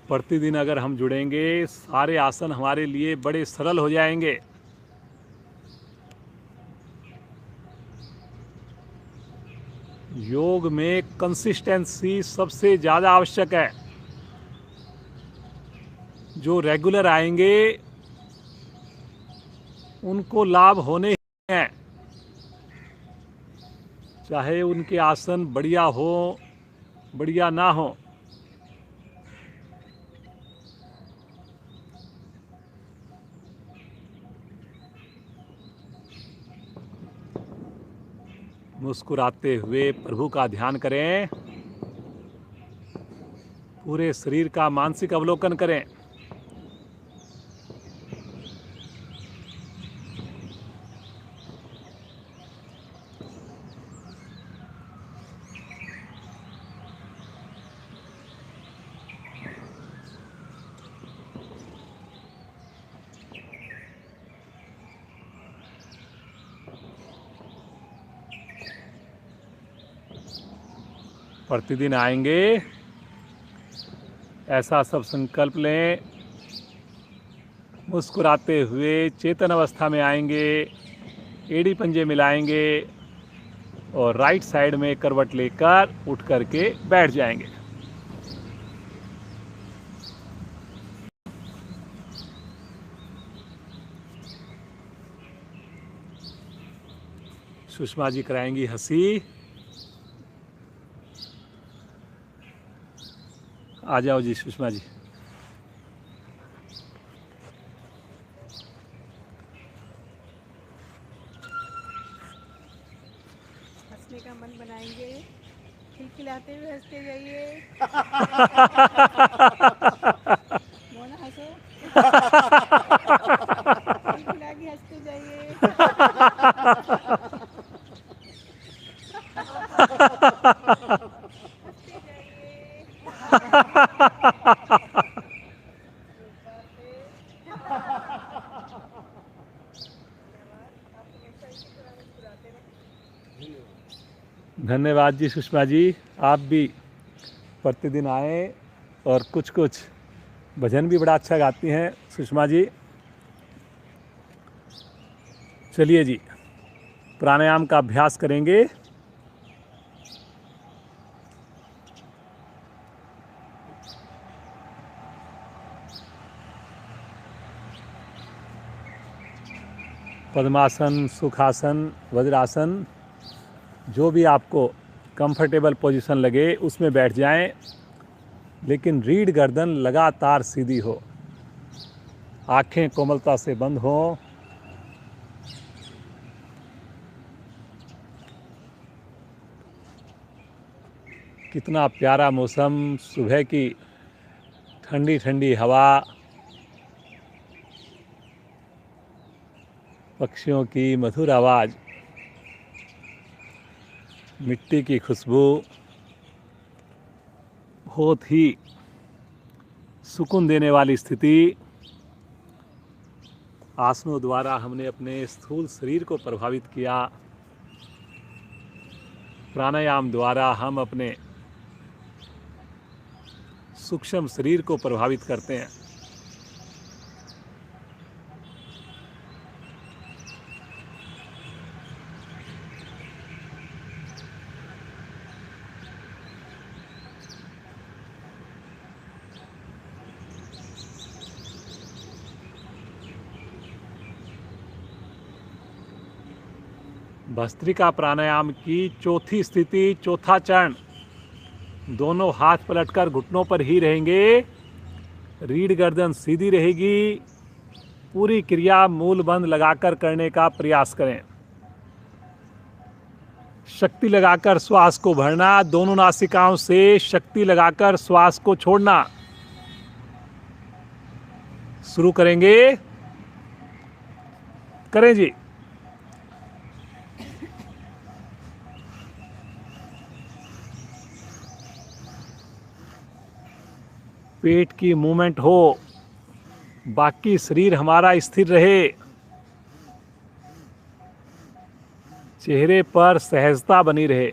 प्रतिदिन अगर हम जुड़ेंगे, सारे आसन हमारे लिए बड़े सरल हो जाएंगे। योग में कंसिस्टेंसी सबसे ज़्यादा आवश्यक है। जो रेगुलर आएंगे उनको लाभ होने ही हैं, चाहे उनके आसन बढ़िया हो बढ़िया ना हो। मुस्कुराते हुए प्रभु का ध्यान करें, पूरे शरीर का मानसिक अवलोकन करें। प्रतिदिन आएंगे, ऐसा सब संकल्प लें। मुस्कुराते हुए चेतन अवस्था में आएंगे, एड़ी पंजे मिलाएंगे और राइट साइड में करवट लेकर उठ करके बैठ जाएंगे। सुषमा जी कराएंगी हंसी। आ जाओ जी सुषमा जी। हंसने का मन बनाएंगे, खिलखिलाते हुए हंसते जाइए। मोना हंसो। खिलखिला के हंसते जाइए। हंसते जाइए। धन्यवाद जी सुषमा जी, आप भी प्रतिदिन आए और कुछ कुछ भजन भी बड़ा अच्छा गाती हैं सुषमा जी। चलिए जी, प्राणायाम का अभ्यास करेंगे। पद्मासन, सुखासन, वज्रासन, जो भी आपको कंफर्टेबल पोजीशन लगे उसमें बैठ जाएं, लेकिन रीढ़ गर्दन लगातार सीधी हो, आंखें कोमलता से बंद हो। कितना प्यारा मौसम, सुबह की ठंडी ठंडी हवा, पक्षियों की मधुर आवाज़, मिट्टी की खुशबू, बहुत ही सुकून देने वाली स्थिति। आसनों द्वारा हमने अपने स्थूल शरीर को प्रभावित किया, प्राणायाम द्वारा हम अपने सूक्ष्म शरीर को प्रभावित करते हैं। भस्त्रिका प्राणायाम की चौथी स्थिति, चौथा चरण, दोनों हाथ पलटकर घुटनों पर ही रहेंगे, रीढ़ गर्दन सीधी रहेगी। पूरी क्रिया मूल बंध लगाकर करने का प्रयास करें। शक्ति लगाकर श्वास को भरना, दोनों नासिकाओं से शक्ति लगाकर श्वास को छोड़ना। शुरू करेंगे, करें जी। पेट की मूवमेंट हो, बाकी शरीर हमारा स्थिर रहे, चेहरे पर सहजता बनी रहे।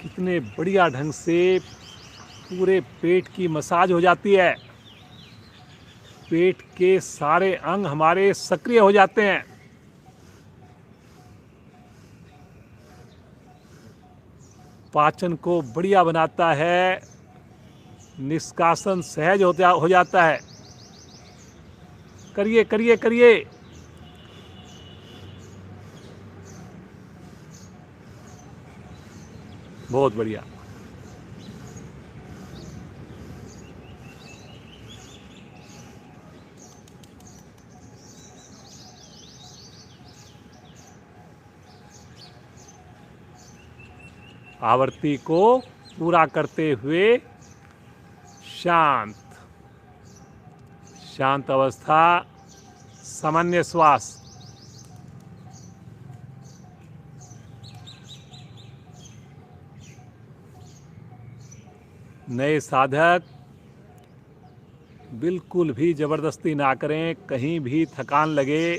कितने बढ़िया ढंग से पूरे पेट की मसाज हो जाती है, पेट के सारे अंग हमारे सक्रिय हो जाते हैं। पाचन को बढ़िया बनाता है, निष्कासन सहज हो जाता है। करिए करिए करिए। बहुत बढ़िया। आवृत्ति को पूरा करते हुए शांत शांत अवस्था, सामान्य श्वास। नए साधक बिल्कुल भी जबरदस्ती ना करें। कहीं भी थकान लगे,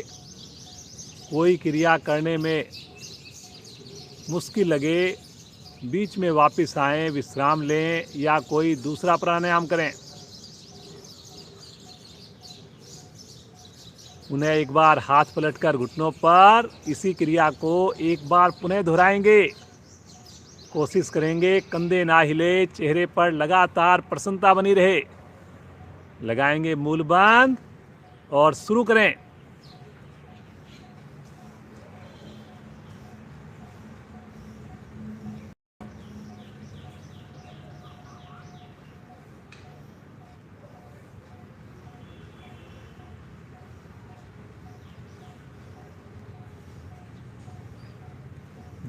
कोई क्रिया करने में मुश्किल लगे, बीच में वापस आएं, विश्राम लें या कोई दूसरा प्राणायाम करें। उन्हें एक बार हाथ पलटकर घुटनों पर इसी क्रिया को एक बार पुनः दोहराएंगे। कोशिश करेंगे कंधे ना हिले, चेहरे पर लगातार प्रसन्नता बनी रहे। लगाएंगे मूल बंद और शुरू करें।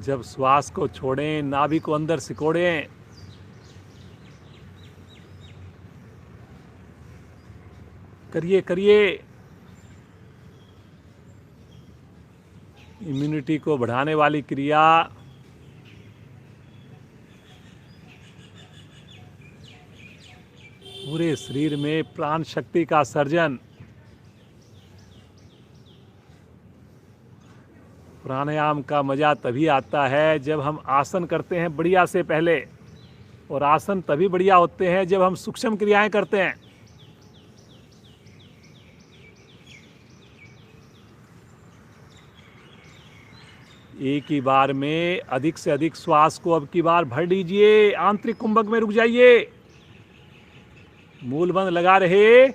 जब श्वास को छोड़ें, नाभि को अंदर सिकोड़ें। करिए करिए। इम्यूनिटी को बढ़ाने वाली क्रिया। पूरे शरीर में प्राण शक्ति का सर्जन। प्राणायाम का मजा तभी आता है जब हम आसन करते हैं बढ़िया से पहले, और आसन तभी बढ़िया होते हैं जब हम सूक्ष्म क्रियाएं करते हैं। एक ही बार में अधिक से अधिक श्वास को अब की बार भर लीजिए। आंतरिक कुंभक में रुक जाइए। मूल बंद लगा रहे।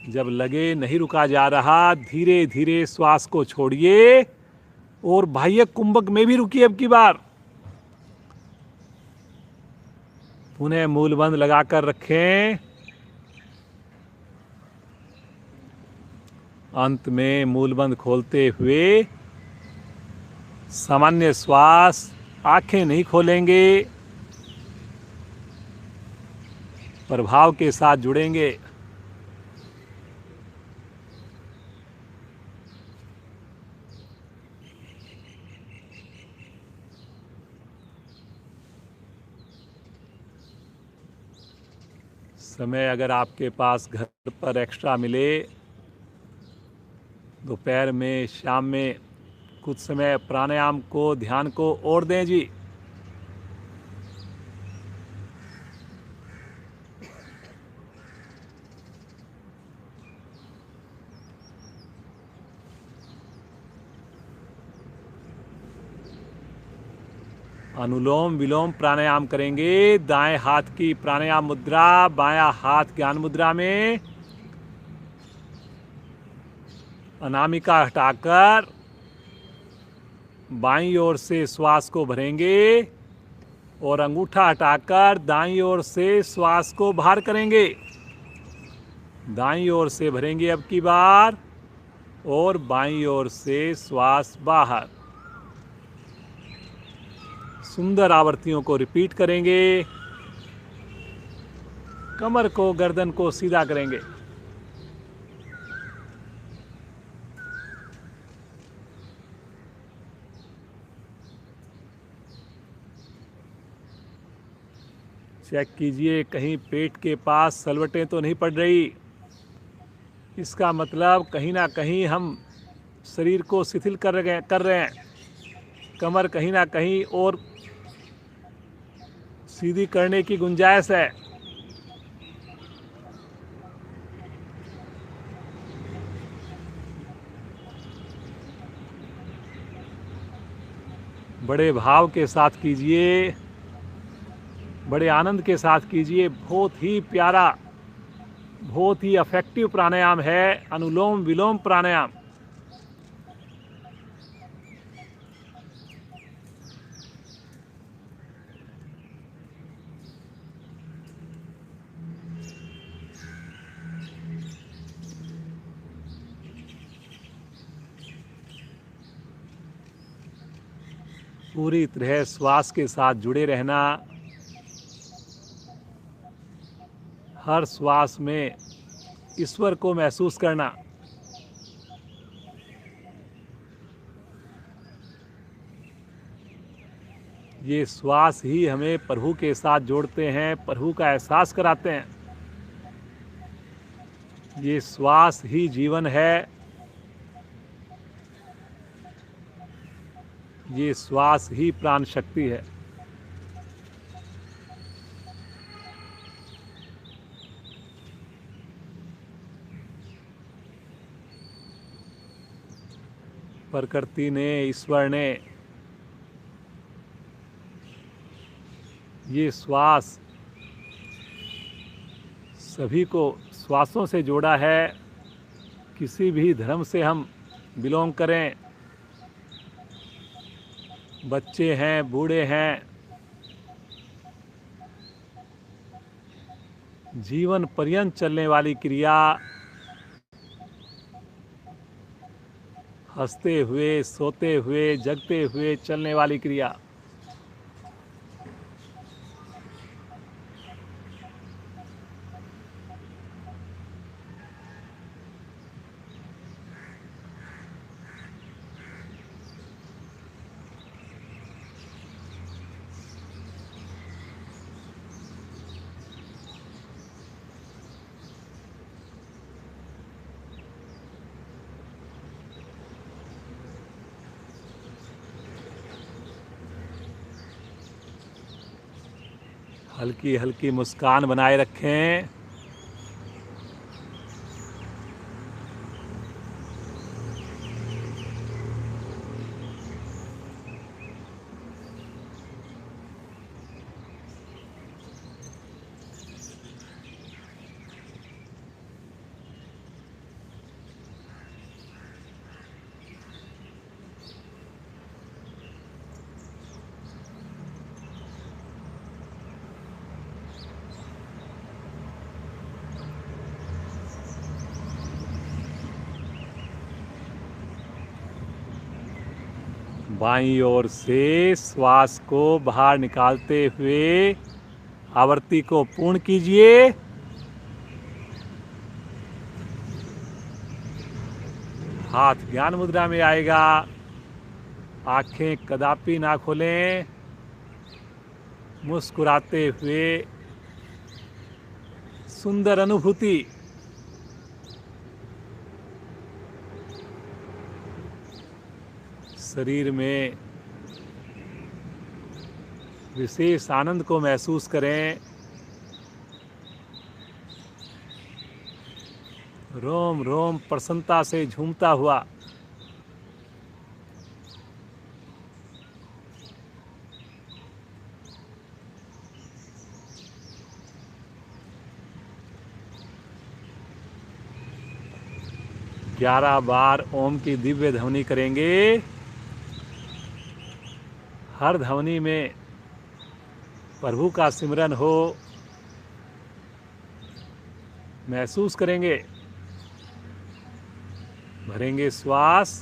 जब लगे नहीं रुका जा रहा, धीरे धीरे श्वास को छोड़िए और बाह्य कुंभक में भी रुकिए अब की बार। पुनः मूल बंद लगाकर रखें। अंत में मूल बंद खोलते हुए सामान्य श्वास, आंखें नहीं खोलेंगे, प्रभाव के साथ जुड़ेंगे। समय अगर आपके पास घर पर एक्स्ट्रा मिले, दोपहर में, शाम में कुछ समय प्राणायाम को, ध्यान को और दें जी। अनुलोम विलोम प्राणायाम करेंगे। दाएं हाथ की प्राणायाम मुद्रा, बायां हाथ ज्ञान मुद्रा में अनामिका हटाकर बाईं ओर से श्वास को भरेंगे और अंगूठा हटाकर दाईं ओर से श्वास को बाहर करेंगे। दाईं ओर से भरेंगे अब की बार और बाईं ओर से श्वास बाहर। सुंदर आवृत्तियों को रिपीट करेंगे। कमर को, गर्दन को सीधा करेंगे। चेक कीजिए कहीं पेट के पास सलवटें तो नहीं पड़ रही। इसका मतलब कहीं ना कहीं हम शरीर को शिथिल कर रहे हैं। कमर कहीं ना कहीं और सीधी करने की गुंजाइश है। बड़े भाव के साथ कीजिए, बड़े आनंद के साथ कीजिए। बहुत ही प्यारा, बहुत ही अफेक्टिव प्राणायाम है अनुलोम विलोम प्राणायाम। पूरी तरह श्वास के साथ जुड़े रहना, हर श्वास में ईश्वर को महसूस करना। ये श्वास ही हमें प्रभु के साथ जोड़ते हैं, प्रभु का एहसास कराते हैं। ये श्वास ही जीवन है, ये श्वास ही प्राण शक्ति है। प्रकृति ने, ईश्वर ने ये श्वास सभी को श्वासों से जोड़ा है। किसी भी धर्म से हम बिलोंग करें, बच्चे हैं, बूढ़े हैं, जीवन पर्यंत चलने वाली क्रिया, हंसते हुए, सोते हुए, जगते हुए चलने वाली क्रिया। हल्की हल्की मुस्कान बनाए रखें। बाईं ओर से श्वास को बाहर निकालते हुए आवृत्ति को पूर्ण कीजिए। हाथ ज्ञान मुद्रा में आएगा। आंखें कदापि ना खोलें। मुस्कुराते हुए सुंदर अनुभूति। शरीर में विशेष आनंद को महसूस करें। रोम रोम प्रसन्नता से झूमता हुआ। ग्यारह बार ओम की दिव्य ध्वनि करेंगे। हर ध्वनि में प्रभु का सिमरन हो, महसूस करेंगे। भरेंगे श्वास।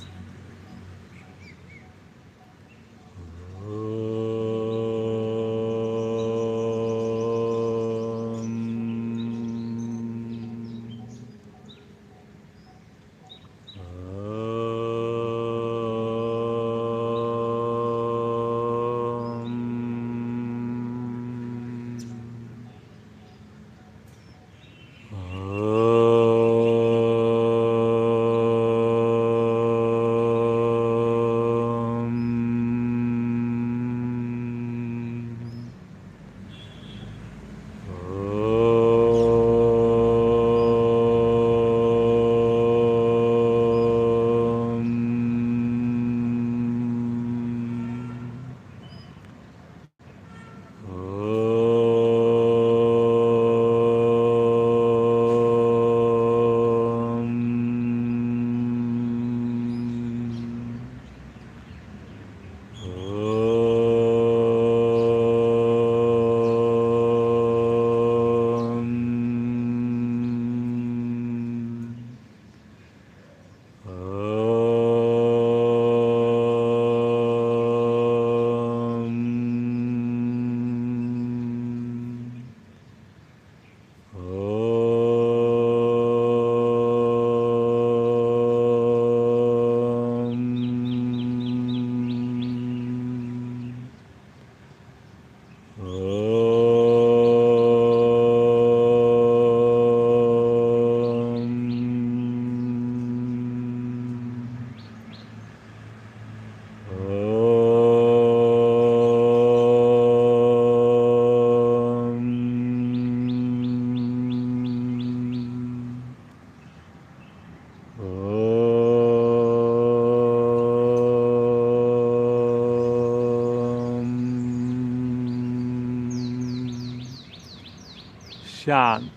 शांत।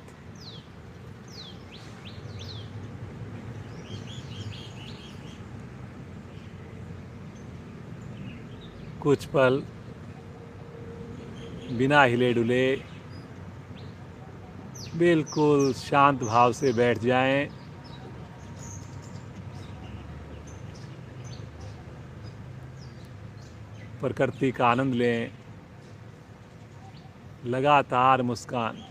कुछ पल बिना हिले डुले बिल्कुल शांत भाव से बैठ जाएं। प्रकृति का आनंद लें, लगातार मुस्कान।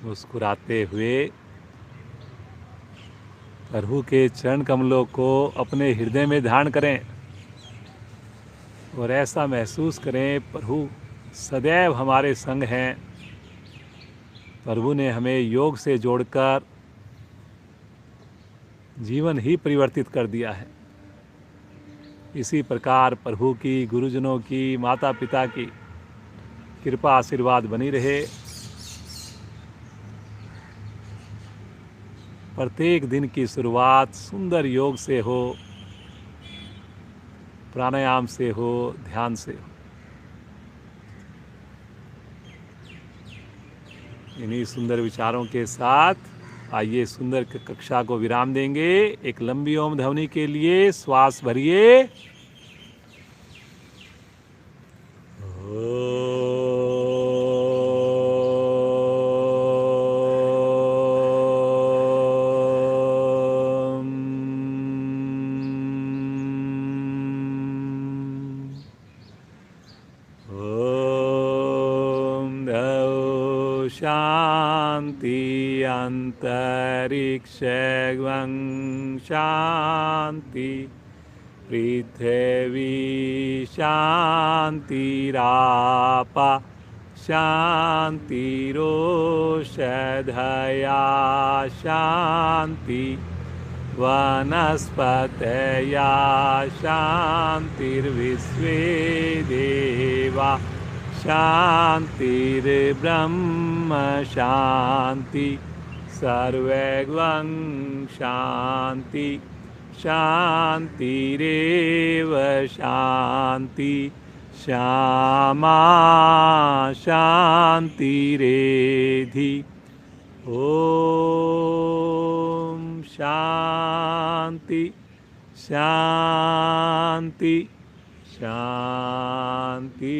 मुस्कुराते हुए प्रभु के चरण कमलों को अपने हृदय में धारण करें और ऐसा महसूस करें प्रभु सदैव हमारे संग हैं। प्रभु ने हमें योग से जोड़कर जीवन ही परिवर्तित कर दिया है। इसी प्रकार प्रभु की, गुरुजनों की, माता पिता की कृपा आशीर्वाद बनी रहे। प्रत्येक दिन की शुरुआत सुंदर योग से हो, प्राणायाम से हो, ध्यान से हो। इन्हीं सुंदर विचारों के साथ आइए सुंदर कक्षा को विराम देंगे। एक लंबी ओम ध्वनि के लिए श्वास भरिए। शांति अंतरिक्षं शांति पृथ्वी शांतिरापा शांतिरोषधया शांति वनस्पतया शांतिर्विश्वे देवा शांतिर्ब्रह्म शांति सर्वैर्वं शांति शांतिरेव शांति श्यामा शांतिरेधि। ओम शांति शांति शांति।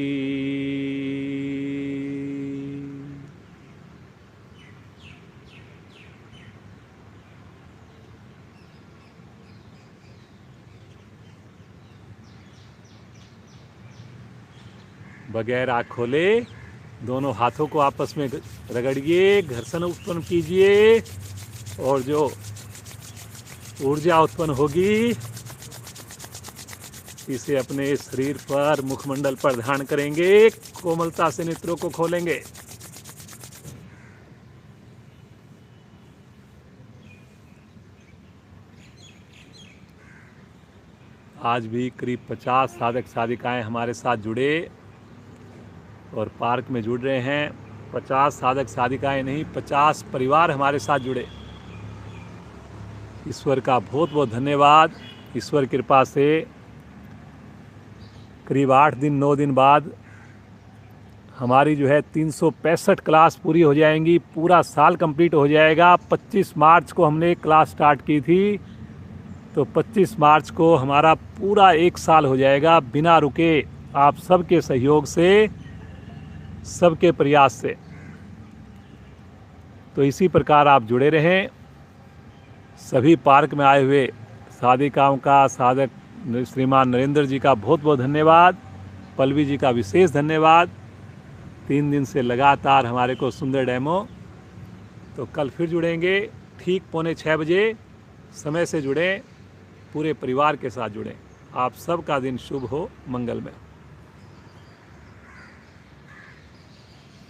बगैर आँख खोले दोनों हाथों को आपस में रगड़िए, घर्षण उत्पन्न कीजिए और जो ऊर्जा उत्पन्न होगी इसे अपने शरीर पर, मुखमंडल पर धारण करेंगे। कोमलता से नेत्रों को खोलेंगे। आज भी करीब 50 साधक साधिकाएं हमारे साथ जुड़े और पार्क में जुड़ रहे हैं। 50 साधक साधिकाएं नहीं, 50 परिवार हमारे साथ जुड़े। ईश्वर का बहुत बहुत धन्यवाद। ईश्वर कृपा से करीब 8 दिन 9 दिन बाद हमारी जो है 365 क्लास पूरी हो जाएंगी। पूरा साल कंप्लीट हो जाएगा। 25 मार्च को हमने क्लास स्टार्ट की थी, तो 25 मार्च को हमारा पूरा 1 साल हो जाएगा बिना रुके, आप सबके सहयोग से, सबके प्रयास से। तो इसी प्रकार आप जुड़े रहें। सभी पार्क में आए हुए साधिकाओं का, साधक श्रीमान नरेंद्र जी का बहुत बहुत धन्यवाद, पल्लवी जी का विशेष धन्यवाद। 3 दिन से लगातार हमारे को सुंदर डेमो। तो कल फिर जुड़ेंगे ठीक 5:45 बजे। समय से जुड़ें, पूरे परिवार के साथ जुड़ें। आप सबका दिन शुभ हो, मंगलमय।